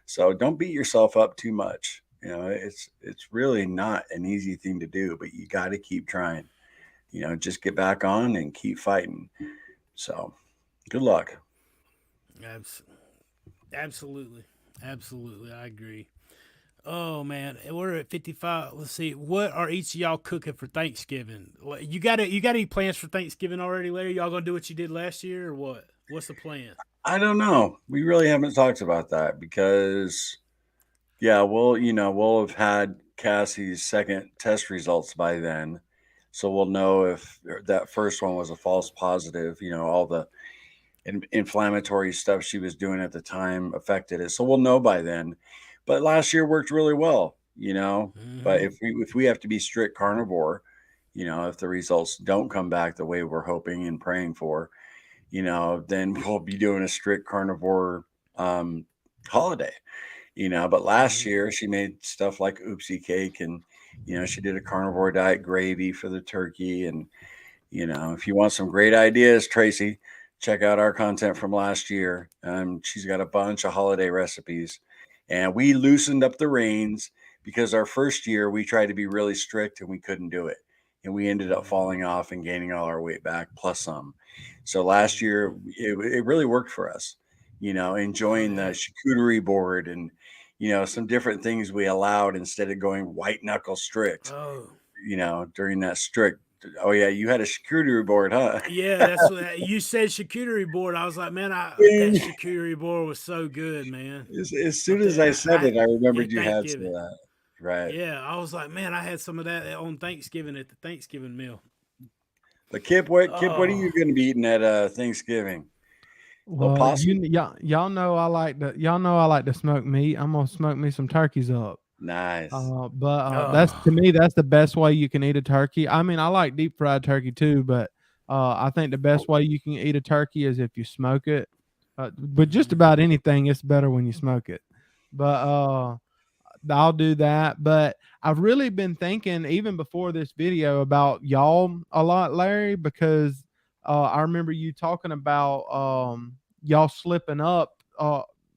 So don't beat yourself up too much. It's really not an easy thing to do, but you got to keep trying. Just get back on and keep fighting. So good luck.
Abs- Absolutely. Absolutely. I agree. Oh man, we're at 55. Let's see. What are each of y'all cooking for Thanksgiving? You got any plans for Thanksgiving already, Larry? Y'all gonna do what you did last year or what? What's the plan?
I don't know. We really haven't talked about that because, yeah, we'll have had Cassie's second test results by then. So we'll know if that first one was a false positive, all the inflammatory stuff she was doing at the time affected it. So we'll know by then. But last year worked really well, But
Mm-hmm.
if we have to be strict carnivore, if the results don't come back the way we're hoping and praying for, then we'll be doing a strict carnivore um, holiday. But last
Mm-hmm.
year she made stuff like oopsie cake, and she did a carnivore diet gravy for the turkey. And if you want some great ideas, Tracy, check out our content from last year. She's got a bunch of holiday recipes, and we loosened up the reins because our first year we tried to be really strict and we couldn't do it, and we ended up
Mm-hmm.
falling off and gaining all our weight back plus some. So last year it really worked for us.
Oh
Enjoying the
yeah.
charcuterie board and some different things we allowed instead of going white knuckle strict.
Oh
During that strict. Oh yeah, you had a charcuterie board, huh?
yeah. That's what you said. Charcuterie board. I was like, man, that charcuterie board was so good, man.
As
I
soon
think
as I said it, I
yeah,
remembered you had some
Thanksgiving.
of that. Right.
Yeah, I was like, man, I had some of that on Thanksgiving at the Thanksgiving meal.
But Kip, what are
Oh,
you going to be eating at Thanksgiving? Little
Well,
possum?
y'all know I like to smoke meat. I'm gonna smoke me some turkeys up.
Nice.
But that's
oh,
to me that's the best way you can eat a turkey. I mean, I like deep fried turkey too, but I think the best way you can eat a turkey is if you smoke it. But just
hmm
about anything, it's better when you smoke it. But I'll do that. But I've really been thinking, even before this video, about y'all a lot, Larry, because I remember you talking about y'all slipping up,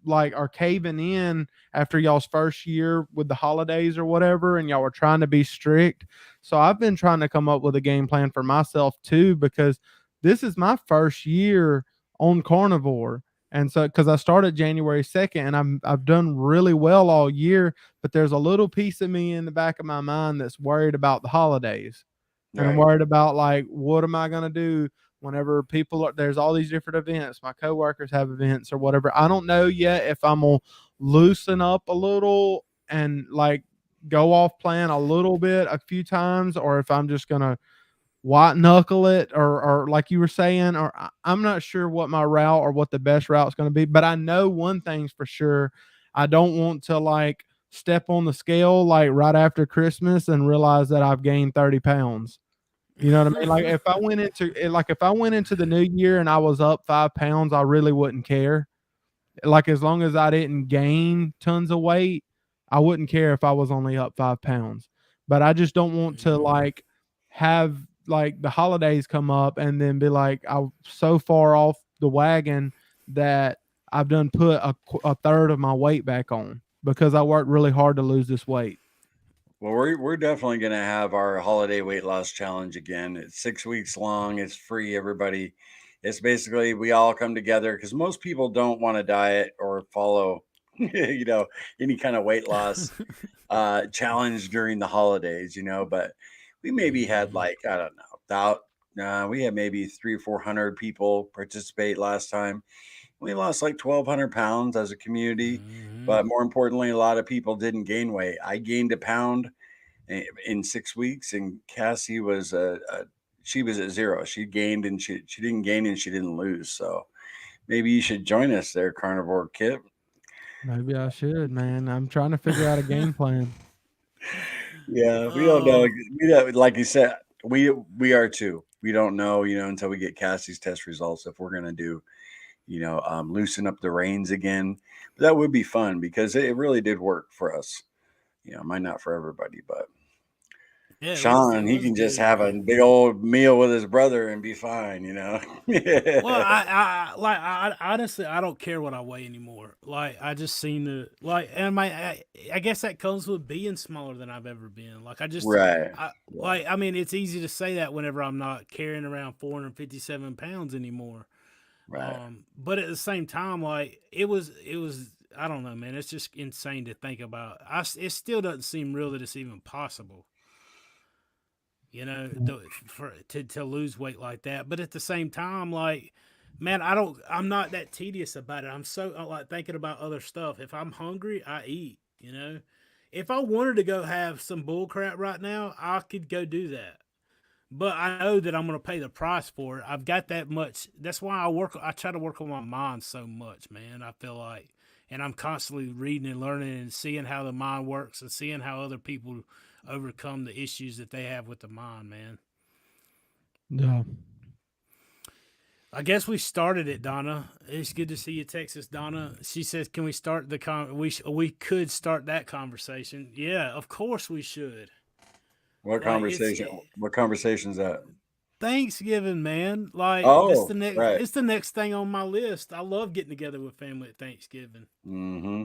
like or caving in after y'all's first year with the holidays or whatever, and y'all were trying to be strict. So I've been trying to come up with a game plan for myself too, because this is my first year on carnivore. And so, because I started January 2nd, and I've done really well all year, but there's a little piece of me in the back of my mind that's worried about the holidays. And I'm
Right.
worried about, like, what am I going to do whenever there's all these different events. My coworkers have events or whatever. I don't know yet if I'm going to loosen up a little and like go off plan a little bit a few times, or if I'm just going to white knuckle it, or like you were saying, or I'm not sure what my route or what the best route is going to be. But I know one thing's for sure: I don't want to like step on the scale like right after Christmas and realize that I've gained 30 pounds. You know what I mean? Like if I went into the new year and I was up 5 pounds, I really wouldn't care. Like as long as I didn't gain tons of weight, I wouldn't care if I was only up 5 pounds. But I just don't want to
hmm
like have like the holidays come up and then be like I'm so far off the wagon that I've done put a third of my weight back on because I worked really hard to lose this weight.
Well, we're definitely going to have our holiday weight loss challenge again. It's 6 weeks long. It's free, everybody. It's basically we all come together because most people don't want to diet or follow you know, any kind of weight loss challenge during the holidays, you know, but we maybe had
Mhm.
like, I don't know, about we had maybe 300 or 400 people participate last time. We lost like 1,200 pounds as a community,
Mhm.
but more importantly, a lot of people didn't gain weight. I gained a pound in 6 weeks, and Cassie was she was at zero. She gained and she didn't gain and she didn't lose. So maybe you should join us there, Carnivore Kip.
Maybe I should, man. I'm trying to figure out a game plan.
Yeah, we don't know.
Oh,
We don't, like you said, we are too. We don't know, you know, until we get Cassie's test results if we're gonna do, loosen up the reins again. But that would be fun because it really did work for us. You know, might not for everybody, but
yeah, it
Sean, he
was
can just
good,
have a
man.
big old meal with his brother and be fine, you know.
Well, I honestly I don't care what I weigh anymore. Like I just seen the like, and I guess that comes with being smaller than I've ever been. Like
Right.
I
Right.
I mean it's easy to say that whenever I'm not carrying around 457 pounds anymore.
Right.
But at the same time, like it was I don't know, man. It's just insane to think about. It still doesn't seem real that it's even possible. You know, to lose weight like that. But at the same time, like, man, I'm not that tedious about it. I'm so like thinking about other stuff. If I'm hungry, I eat. You know, if I wanted to go have some bull crap right now, I could go do that. But I know that I'm gonna pay the price for it. I've got that much. That's why I work. I try to work on my mind so much, man. I feel like, and I'm constantly reading and learning and seeing how the mind works and seeing how other people overcome the issues that they have with the mind, man.
Yeah.
I guess we started it, Donna. It's good to see you, Texas, Donna. She says, "Can we start the we could start that conversation." Yeah, of course we should.
What
Like
conversation? What conversation's that?
Thanksgiving, man. Like
Oh, right.
it's the next thing on my list. I love getting together with family at Thanksgiving.
Mm-hmm.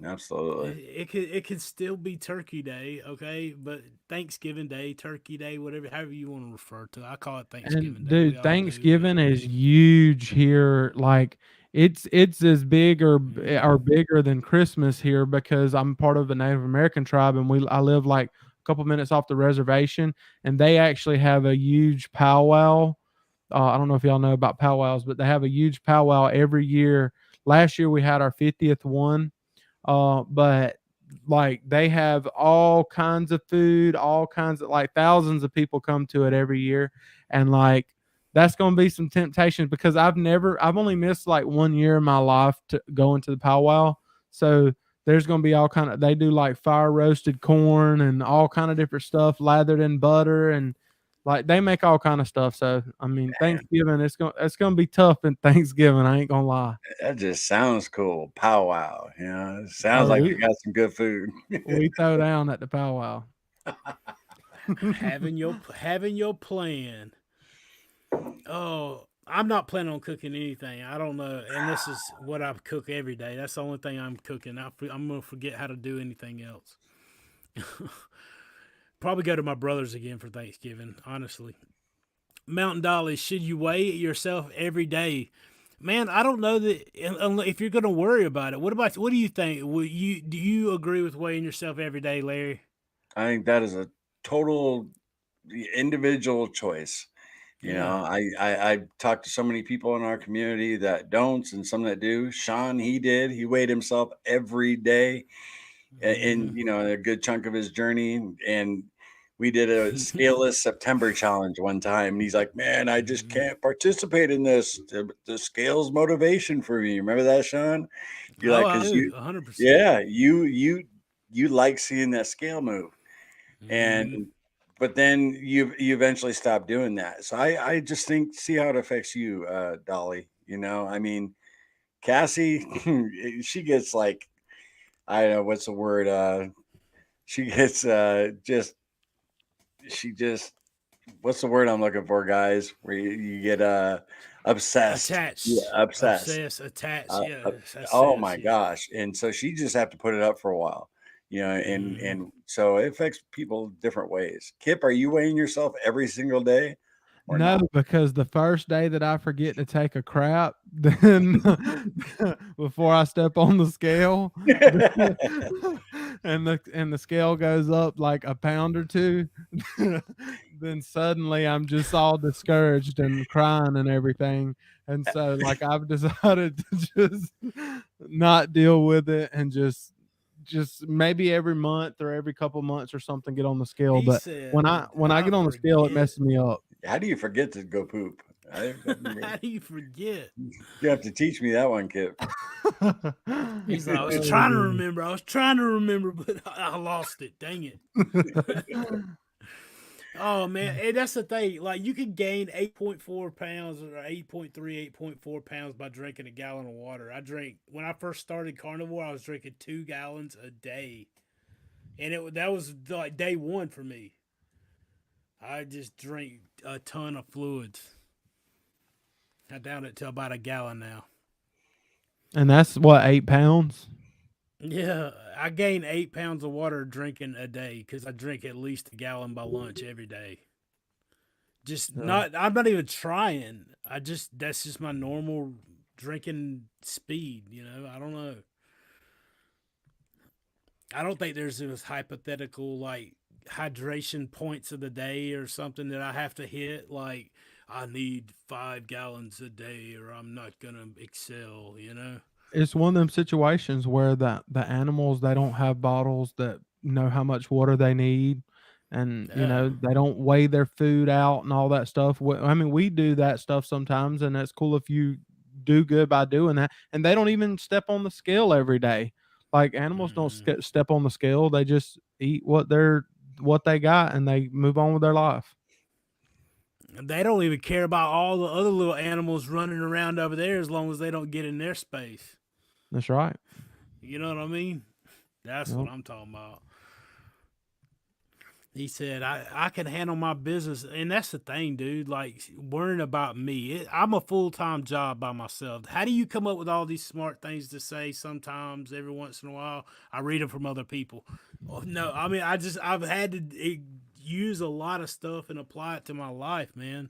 Absolutely.
It could still be Turkey Day, okay, but Thanksgiving Day, Turkey Day, whatever, however you want to refer to it. I call it Thanksgiving
And
Day. We
dude,
all do, but
Thanksgiving is huge here. Like it's as big or
mm,
bigger than Christmas here because I'm part of a Native American tribe and I live like a couple minutes off the reservation and they actually have a huge powwow. I don't know if y'all know about powwows, but they have a huge powwow every year. Last year we had our 50th one. But like they have all kinds of food, all kinds of like thousands of people come to it every year. And like that's gonna be some temptations because I've only missed like 1 year in my life to go into the powwow. So there's gonna be all kind of they do like fire roasted corn and all kind of different stuff lathered in butter and like they make all kind of stuff. So I mean Thanksgiving it's gonna be tough in Thanksgiving, I ain't gonna lie.
That just sounds cool. Powwow. You know, it sounds
Oh,
like you got some good food.
we throw down at the powwow.
having your plan. Oh, I'm not planning on cooking anything. I don't know, and this is what I cook every day. That's the only thing I'm cooking. I'm gonna forget how to do anything else. Probably go to my brother's again for Thanksgiving. Honestly, Mountain Dolly, should you weigh yourself every day? Man, I don't know that if you're gonna worry about it. What do you think? Do you agree with weighing yourself every day, Larry?
I think that is a total individual choice. You know,
Yeah.
I talked to so many people in our community that don't and some that do. Sean, he did. He weighed himself every day in,
Hmm.
a good chunk of his journey. And we did a scaleless September challenge one time. And he's like, man, I just
Hmm.
can't participate in this. The scale's motivation for me. Remember that, Sean? You're
Oh,
like,
I
cause
do,
you,
100%.
yeah, you like seeing that scale move. And
Hmm.
but then you eventually stop doing that. So I just think see how it affects you, Dolly. You know, I mean, Cassie, she gets like I don't know what's the word. She gets just she just what's the word I'm looking for, guys? Where you get obsessed. Yeah,
Attached,
obsessed.
obsessed, attached.
Uh,
Yeah,
uh, oh
obsessed.
my
Yeah.
gosh! And so she just have to put it up for a while, and
Hmm.
so it affects people different ways. Kip, are you weighing yourself every single day? Or
No,
not?
because the first day that I forget to take a crap, then before I step on the scale, and the scale goes up like a pound or two, then suddenly I'm just all discouraged and crying and everything. And so, like, I've decided to just not deal with it and just maybe every month or every couple months or something get on the scale.
He
But
said,
when I
"I
get on the scale, it
forget."
messes me up.
How do you forget to go poop?
How do you forget?
You have to teach me that one, Kip.
He's like, I was
Oh,
trying to
goodness.
remember. I was trying to remember, but I lost it. Dang it. Oh man, and that's the thing. Like you can gain 8.4 pounds or 8.3, 8.4 pounds by drinking a gallon of water. I drank when I first started carnivore. I was drinking 2 gallons a day, and that was like day one for me. I just drink a ton of fluids. I down it to about a gallon now.
And that's what, 8 pounds?
Yeah, I gain 8 pounds of water drinking a day because I drink at least a gallon by lunch every day. Just
Yeah.
not. I'm not even trying. That's just my normal drinking speed. I don't know. I don't think there's this hypothetical like hydration points of the day or something that I have to hit. Like I need 5 gallons a day or I'm not gonna excel.
It's one of them situations where the animals, they don't have bottles that know how much water they need, and,
Yeah.
they don't weigh their food out and all that stuff. I mean, we do that stuff sometimes, and that's cool if you do good by doing that, and they don't even step on the scale every day. Like, animals don't
Mm-mm.
step on the scale, they just eat what they got, and they move on with their life.
They don't even care about all the other little animals running around over there as long as they don't get in their space.
That's right.
You know what I mean? That's what
Yep.
I'm talking about. He said, I can handle my business. And that's the thing, dude. Like, worrying about me. I'm a full time job by myself. How do you come up with all these smart things to say sometimes, every once in a while? I read them from other people. Oh, no, I mean, I've had to use a lot of stuff and apply it to my life, man.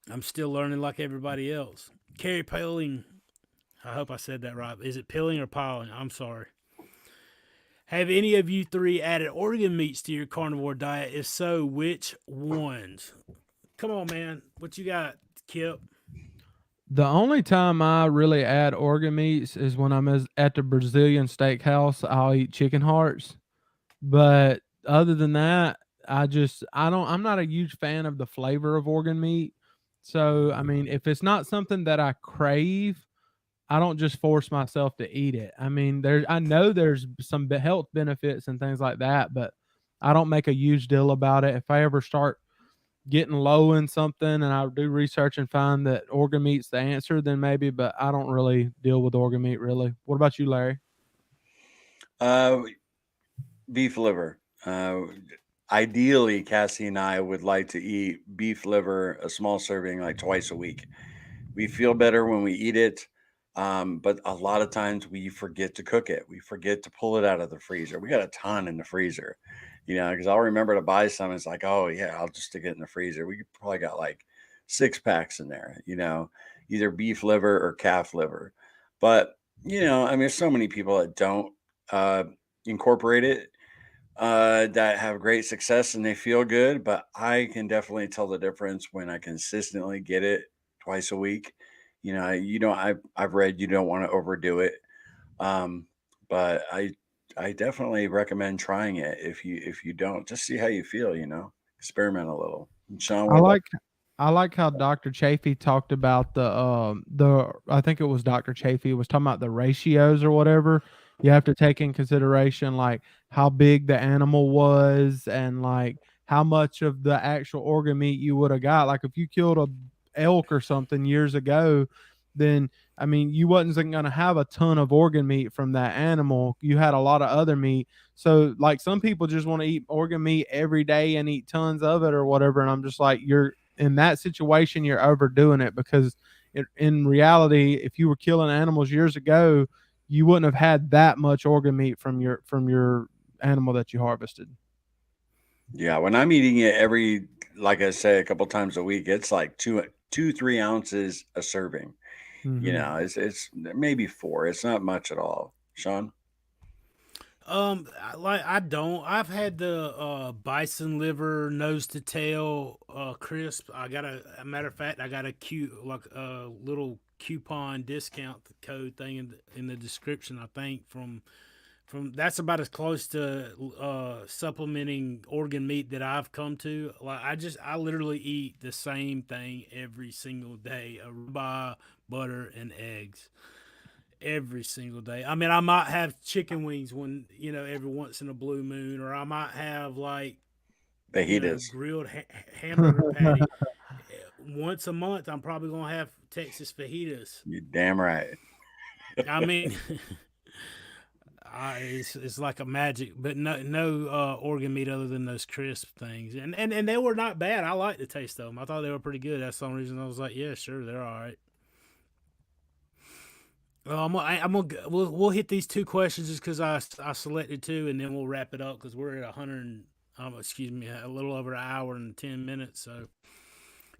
I'm still learning like everybody else. Carrie Pilling, I hope I said that right. Is it Pilling or Piling? I'm sorry. Have any of you three added organ meats to your carnivore diet? If so, which ones? Come on, man. What you got, Kip?
The only time I really add organ meats is when at the Brazilian steakhouse. I'll eat chicken hearts. But other than that, I'm not a huge fan of the flavor of organ meat. So, I mean, if it's not something that I crave, I don't just force myself to eat it. I mean, I know there's some health benefits and things like that, but I don't make a huge deal about it. If I ever start getting low in something and I do research and find that organ meat's the answer, then maybe, but I don't really deal with organ meat really. What about you, Larry?
Uh, beef liver. Ideally, Cassie and I would like to eat beef liver, a small serving, like twice a week. We feel better when we eat it, but a lot of times we forget to cook it. We forget to pull it out of the freezer. We got a ton in the freezer, because I'll remember to buy some. It's like, oh yeah, I'll just stick it in the freezer. We probably got like 6 packs in there, either beef liver or calf liver. But I mean, there's so many people that don't uh, incorporate it, that have great success and they feel good. But I can definitely tell the difference when I consistently get it twice a week. I've read you don't want to overdo it, um, but I definitely recommend trying it. If you don't, just see how you feel. Experiment a little. Sean,
I
what about?
like I like how Dr. Chafee talked about I think it was Dr. Chafee was talking about the ratios or whatever. You have to take in consideration like how big the animal was and like how much of the actual organ meat you would have got. Like if you killed a elk or something years ago, then I mean you wasn't going to have a ton of organ meat from that animal. You had a lot of other meat. So like some people just want to eat organ meat every day and eat tons of it or whatever. And I'm just like, you're in that situation, you're overdoing it because in reality, if you were killing animals years ago, you wouldn't have had that much organ meat from your animal that you harvested.
Yeah, when I'm eating it every like I say a couple times a week, it's like 3 ounces a serving. You
Mhm.
know, it's maybe 4. It's not much at all. Sean?
I don't. I've had the bison liver nose to tail crisp. I got a matter of fact, I got a cute like a little coupon discount code thing in the description. I think from that's about as close to supplementing organ meat that I've come to. Like I literally eat the same thing every single day: a ribeye, butter, and eggs every single day. I mean, I might have chicken wings when every once in a blue moon, or I might have like
Fajitas.
grilled hamburger patty once a month. I'm probably gonna have Texas fajitas.
You damn right.
I mean, it's like a magic, but no organ meat other than those crisp things, and they were not bad. I liked the taste of them. I thought they were pretty good. That's the only reason I was like, yeah, sure, they're all right. We'll hit these 2 questions just because I selected 2, and then we'll wrap it up because we're at 100. Excuse me, a little over an hour and 10 minutes. So,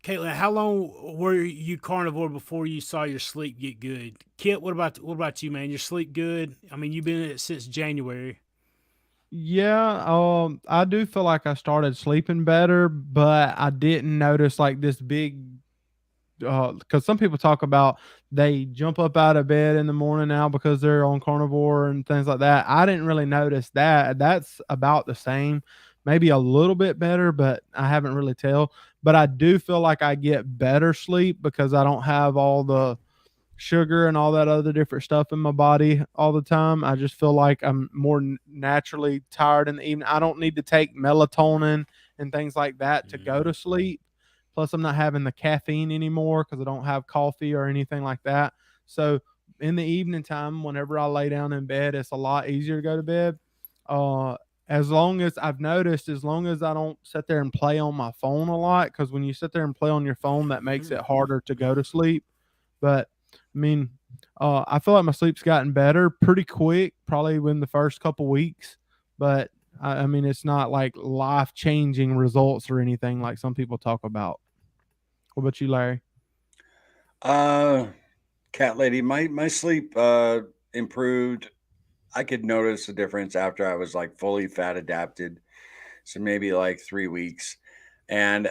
Caitlin, how long were you carnivore before you saw your sleep get good? Kit, what about you, man? Your sleep good? I mean, you've been in it since January.
Yeah, I do feel like I started sleeping better, but I didn't notice like this big because some people talk about they jump up out of bed in the morning now because they're on carnivore and things like that. I didn't really notice that. That's about the same, maybe a little bit better, but I haven't really tell. But I do feel like I get better sleep because I don't have all the sugar and all that other different stuff in my body all the time. I just feel like I'm more naturally tired in the evening. I don't need to take melatonin and things like that to go to sleep. Plus, I'm not having the caffeine anymore because I don't have coffee or anything like that. So, in the evening time, whenever I lay down in bed, it's a lot easier to go to bed. Uh, as long as I've noticed, as long as I don't sit there and play on my phone a lot, because when you sit there and play on your phone, that makes it harder to go to sleep. But I mean, I feel like my sleep's gotten better pretty quick, probably within the first couple weeks. But I mean, it's not like life changing results or anything like some people talk about. What about you, Larry?
Uh, Cat lady, my sleep improved. I could notice a difference after I was like fully fat adapted. So maybe like 3 weeks. And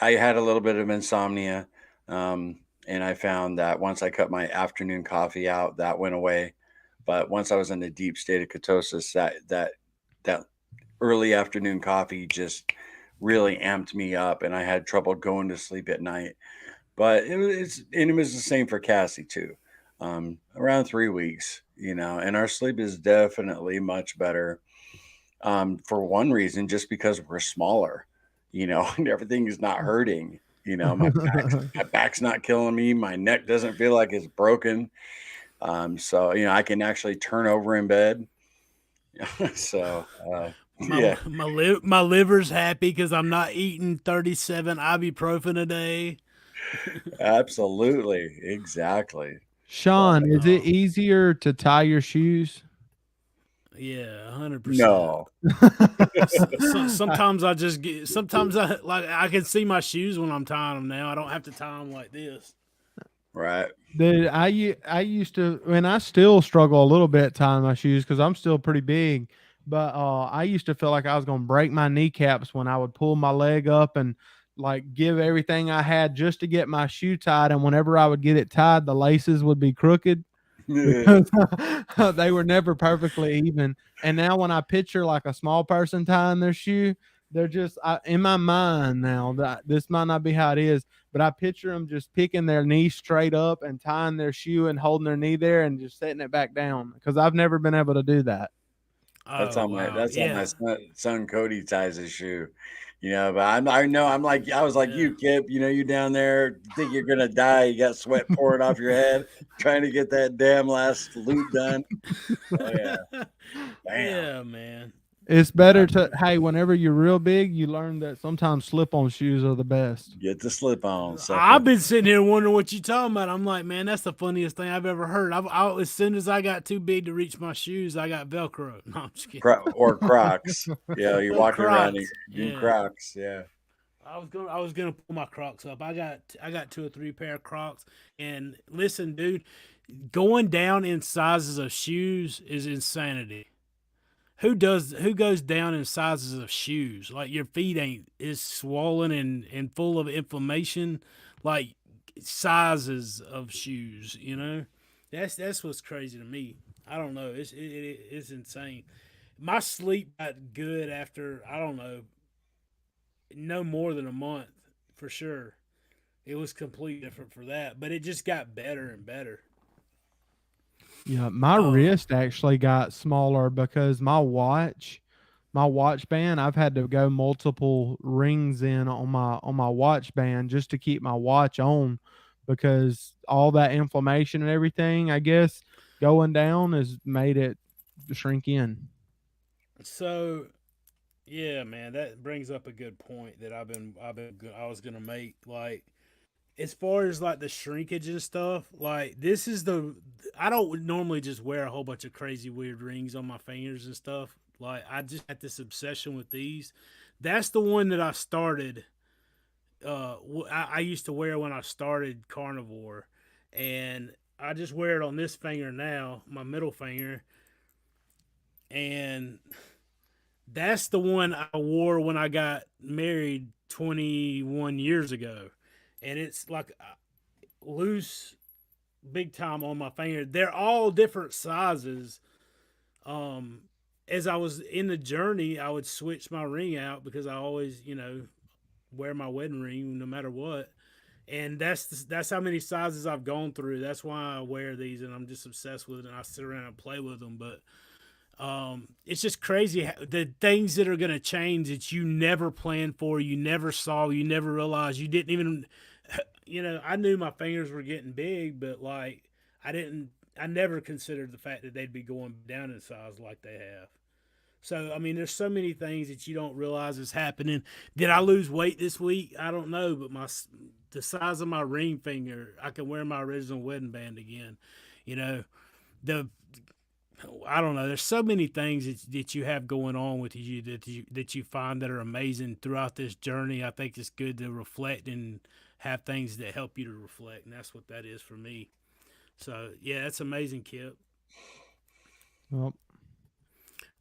I had a little bit of insomnia. And I found that once I cut my afternoon coffee out, that went away. But once I was in a deep state of ketosis, that early afternoon coffee just really amped me up, and I had trouble going to sleep at night. But it was the same for Cassie too. Around 3 weeks, and our sleep is definitely much better. For one reason, just because we're smaller, and everything is not hurting. My back's not killing me. My neck doesn't feel like it's broken. So I can actually turn over in bed. So
My
yeah,
my liver's happy because I'm not eating 37 ibuprofen a day.
absolutely, exactly. But
Sean, is it
Oh
easier to tie your shoes?
yeah, 100%.
no,
Sometimes I just get. Sometimes I can see my shoes when I'm tying them now. I don't have to tie them like this.
right?
Dude, I used to, and I still struggle a little bit tying my shoes because I'm still pretty big. But I used to feel like I was going to break my kneecaps when I would pull my leg up and like give everything I had just to get my shoe tied. And whenever I would get it tied, the laces would be crooked because they were never perfectly even. And now when I picture like a small person tying their shoe, they're just in my mind now that this might not be how it is, but I picture them just picking their knee straight up and tying their shoe and holding their knee there and just setting it back down because I've never been able to do that.
That's
Oh
how my
wow,
that's how my
yeah,
son Cody ties his shoe. But I know I'm like I was like
yeah.
you, Kip. You down there think you're gonna die. You got sweat pouring off your head, trying to get that damn last loop done. Oh yeah, bam.
Yeah, man.
It's
I
better to, hey, whenever you're real big, you learn that sometimes slip on shoes are the best.
Get the slip on,
I've
sucker.
been sitting here wondering what you talking about. I'm like, man, that's the funniest thing I've ever heard. As soon as I got too big to reach my shoes, I got Velcro. No, I'm just kidding.
Or Crocs. You're
Oh,
walking around
Crocs.
in
Yeah.
Crocs. Yeah.
I was gonna pull my Crocs up. I got 2 or 3 pair of Crocs. And listen, dude, going down in sizes of shoes is insanity. Who goes down in sizes of shoes? Like your feet ain't is swollen and full of inflammation, like sizes of shoes. That's what's crazy to me. I don't know. It's insane. My sleep got good after, I don't know, no more than a month for sure. It was completely different for that, but it just got better and better.
Yeah, my
Uh,
wrist actually got smaller because my watch band, I've had to go multiple rings in on my watch band just to keep my watch on because all that inflammation and everything, I guess, going down has made it shrink in.
so yeah, man, that brings up a good point that I was gonna make. Like as far as like the shrinkage and stuff, like this is the I don't normally just wear a whole bunch of crazy weird rings on my fingers and stuff. Like I just had this obsession with these. That's the one that I started. I used to wear when I started Carnivore, and I just wear it on this finger now, my middle finger, and that's the one I wore when I got married 21 years ago, and it's like loose big time on my finger. They're all different sizes. Um, as I was in the journey, I would switch my ring out because I always, wear my wedding ring no matter what. And that's how many sizes I've gone through. That's why I wear these, and I'm just obsessed with it. And I sit around and play with them. But it's just crazy the things that are going to change that you never planned for, you never saw, you never realized, you didn't even, I knew my fingers were getting big, but like I never considered the fact that they'd be going down in size like they have. So, I mean, there's so many things that you don't realize is happening. Did I lose weight this week? I don't know, but the size of my ring finger, I can wear my original wedding band again. You know, the I don't know. There's so many things that you have going on with you that you find that are amazing throughout this journey. I think it's good to reflect and have things that help you to reflect, and that's what that is for me. So yeah, that's amazing, Kip.
Well,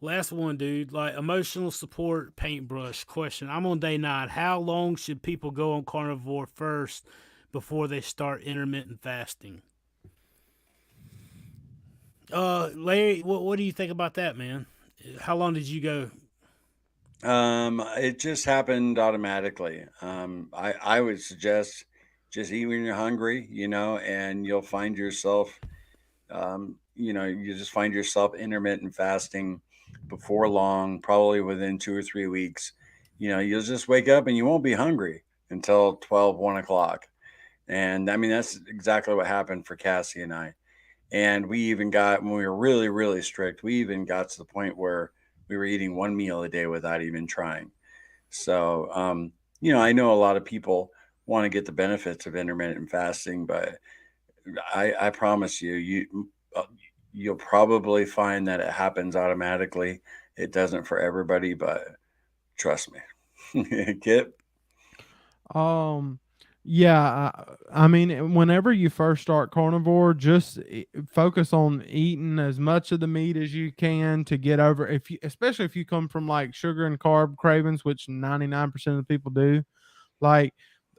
Last one, dude. Like emotional support paintbrush question. I'm on day 9. How long should people go on carnivore first before they start intermittent fasting? Larry, what do you think about that, man? How long did you go?
It just happened automatically. I would suggest just eat when you're hungry, and you'll find yourself, you just find yourself intermittent fasting before long, probably within 2 or 3 weeks. You'll just wake up and you won't be hungry until 12, 1 o'clock. And I mean, that's exactly what happened for Cassie and I. And we even got, when we were really, really strict, we even got to the point where we were eating one meal a day without even trying. So, I know a lot of people want to get the benefits of intermittent fasting, but I promise you, you'll probably find that it happens automatically. It doesn't for everybody, but trust me. Kip.
um, yeah, I mean, whenever you first start carnivore, just focus on eating as much of the meat as you can to get over. If you, especially if you come from like sugar and carb cravings, which 99% of the people do, like,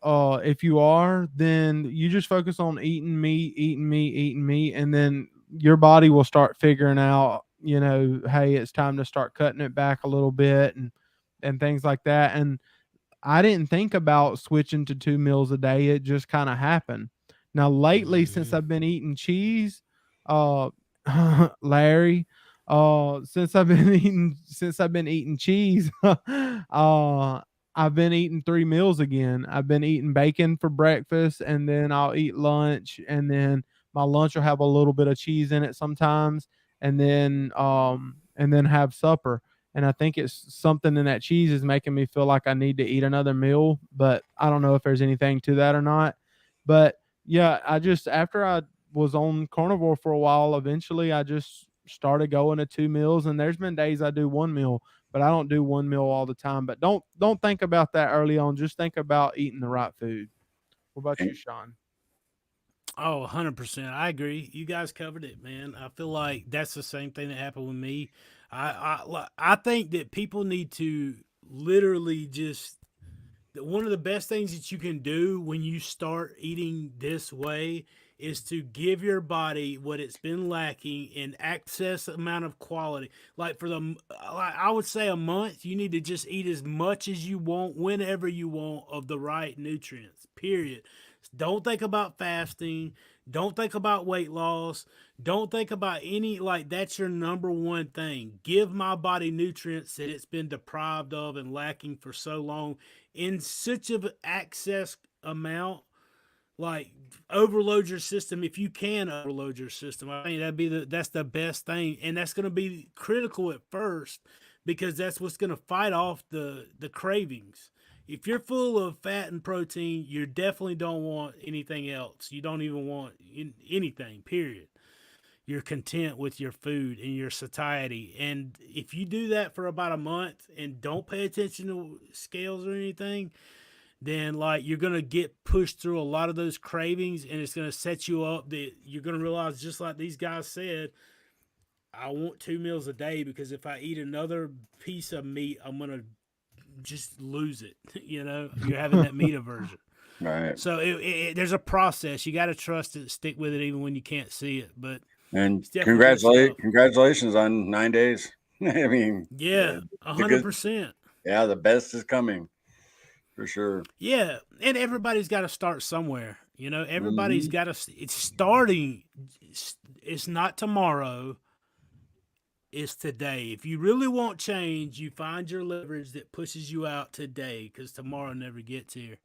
if you are, then you just focus on eating meat, and then your body will start figuring out, hey, it's time to start cutting it back a little bit and things like that. And I didn't think about switching to 2 meals a day. It just kind of happened. Now lately, since
Mm-hmm.
I've been eating cheese, uh, Larry, since I've been eating cheese, I've been eating 3 meals again. I've been eating bacon for breakfast, and then I'll eat lunch, and then my lunch will have a little bit of cheese in it sometimes, and then have supper. And I think it's something in that cheese is making me feel like I need to eat another meal, but I don't know if there's anything to that or not. But yeah, I just after I was on carnivore for a while, eventually I just started going to 2 meals, and there's been days I do 1 meal, but I don't do 1 meal all the time. But don't think about that early on. Just think about eating the right food. What about you, Sean?
Oh, 100%. I agree. You guys covered it, man. I feel like that's the same thing that happened with me. I think that people need to literally just one of the best things that you can do when you start eating this way is to give your body what it's been lacking in excess amount of quality. Like like I would say a month, you need to just eat as much as you want, whenever you want, of the right nutrients. Period. Don't think about fasting. Don't think about weight loss. Don't think about any, like, that's your number one thing. Give my body nutrients that it's been deprived of and lacking for so long in such of excess amount. Like, overload your system if you can. Overload your system. I think that's the best thing, and that's going to be critical at first, because that's what's going to fight off the cravings. If you're full of fat and protein, you definitely don't want anything else. You don't even want anything, period. You're content with your food and your satiety. And if you do that for about a month and don't pay attention to scales or anything, then, like, you're going to get pushed through a lot of those cravings, and it's going to set you up that you're going to realize, just like these guys said, I want 2 meals a day, because if I eat another piece of meat, I'm going to just lose it. You're having that meat aversion.
Right.
So there's a process. You got to trust it, stick with it even when you can't see it. But
And
definitely
congratulations on 9 days. I mean,
yeah, 100%.
Yeah, the best is coming for sure.
Yeah, and everybody's got to start somewhere. Everybody's got to. It's starting. It's not tomorrow. It's today. If you really want change, you find your leverage that pushes you out today, because tomorrow never gets here.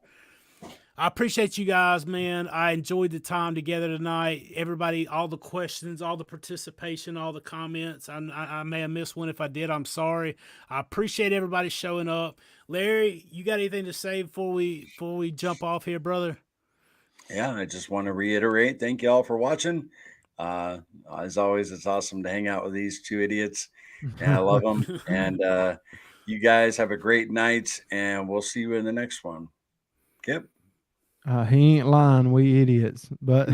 I appreciate you guys, man. I enjoyed the time together tonight. Everybody, all the questions, all the participation, all the comments. I may have missed one. If I did, I'm sorry. I appreciate everybody showing up. Larry, you got anything to say before we jump off here, brother?
Yeah, I just want to reiterate, thank you all for watching. As always, it's awesome to hang out with these two idiots, and I love them. And you guys have a great night, and we'll see you in the next one. Kipp?
He ain't lying. We idiots. But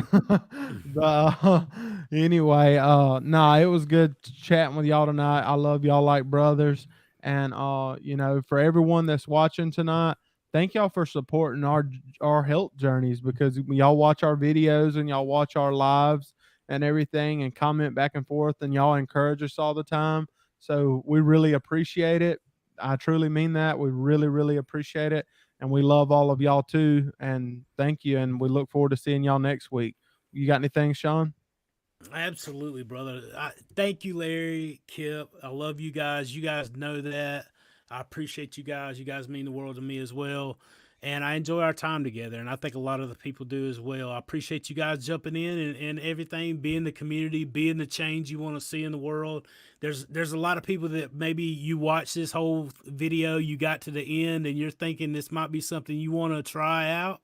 anyway, it was good chatting with y'all tonight. I love y'all like brothers. And for everyone that's watching tonight, thank y'all for supporting our health journeys, because y'all watch our videos and y'all watch our lives and everything and comment back and forth, and y'all encourage us all the time. So we really appreciate it. I truly mean that. We really, really appreciate it. And we love all of y'all too. And thank you. And we look forward to seeing y'all next week. You got anything, Sean?
Absolutely, brother. Thank you, Larry, Kipp. I love you guys. You guys know that. I appreciate you guys. You guys mean the world to me as well. And I enjoy our time together. And I think a lot of the people do as well. I appreciate you guys jumping in and everything, being the community, being the change you want to see in the world. There's a lot of people that maybe you watch this whole video, you got to the end, and you're thinking this might be something you want to try out.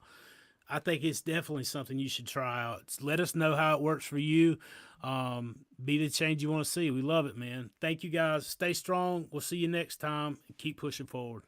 I think it's definitely something you should try out. Let us know how it works for you. Be the change you want to see. We love it, man. Thank you guys. Stay strong. We'll see you next time. Keep pushing forward.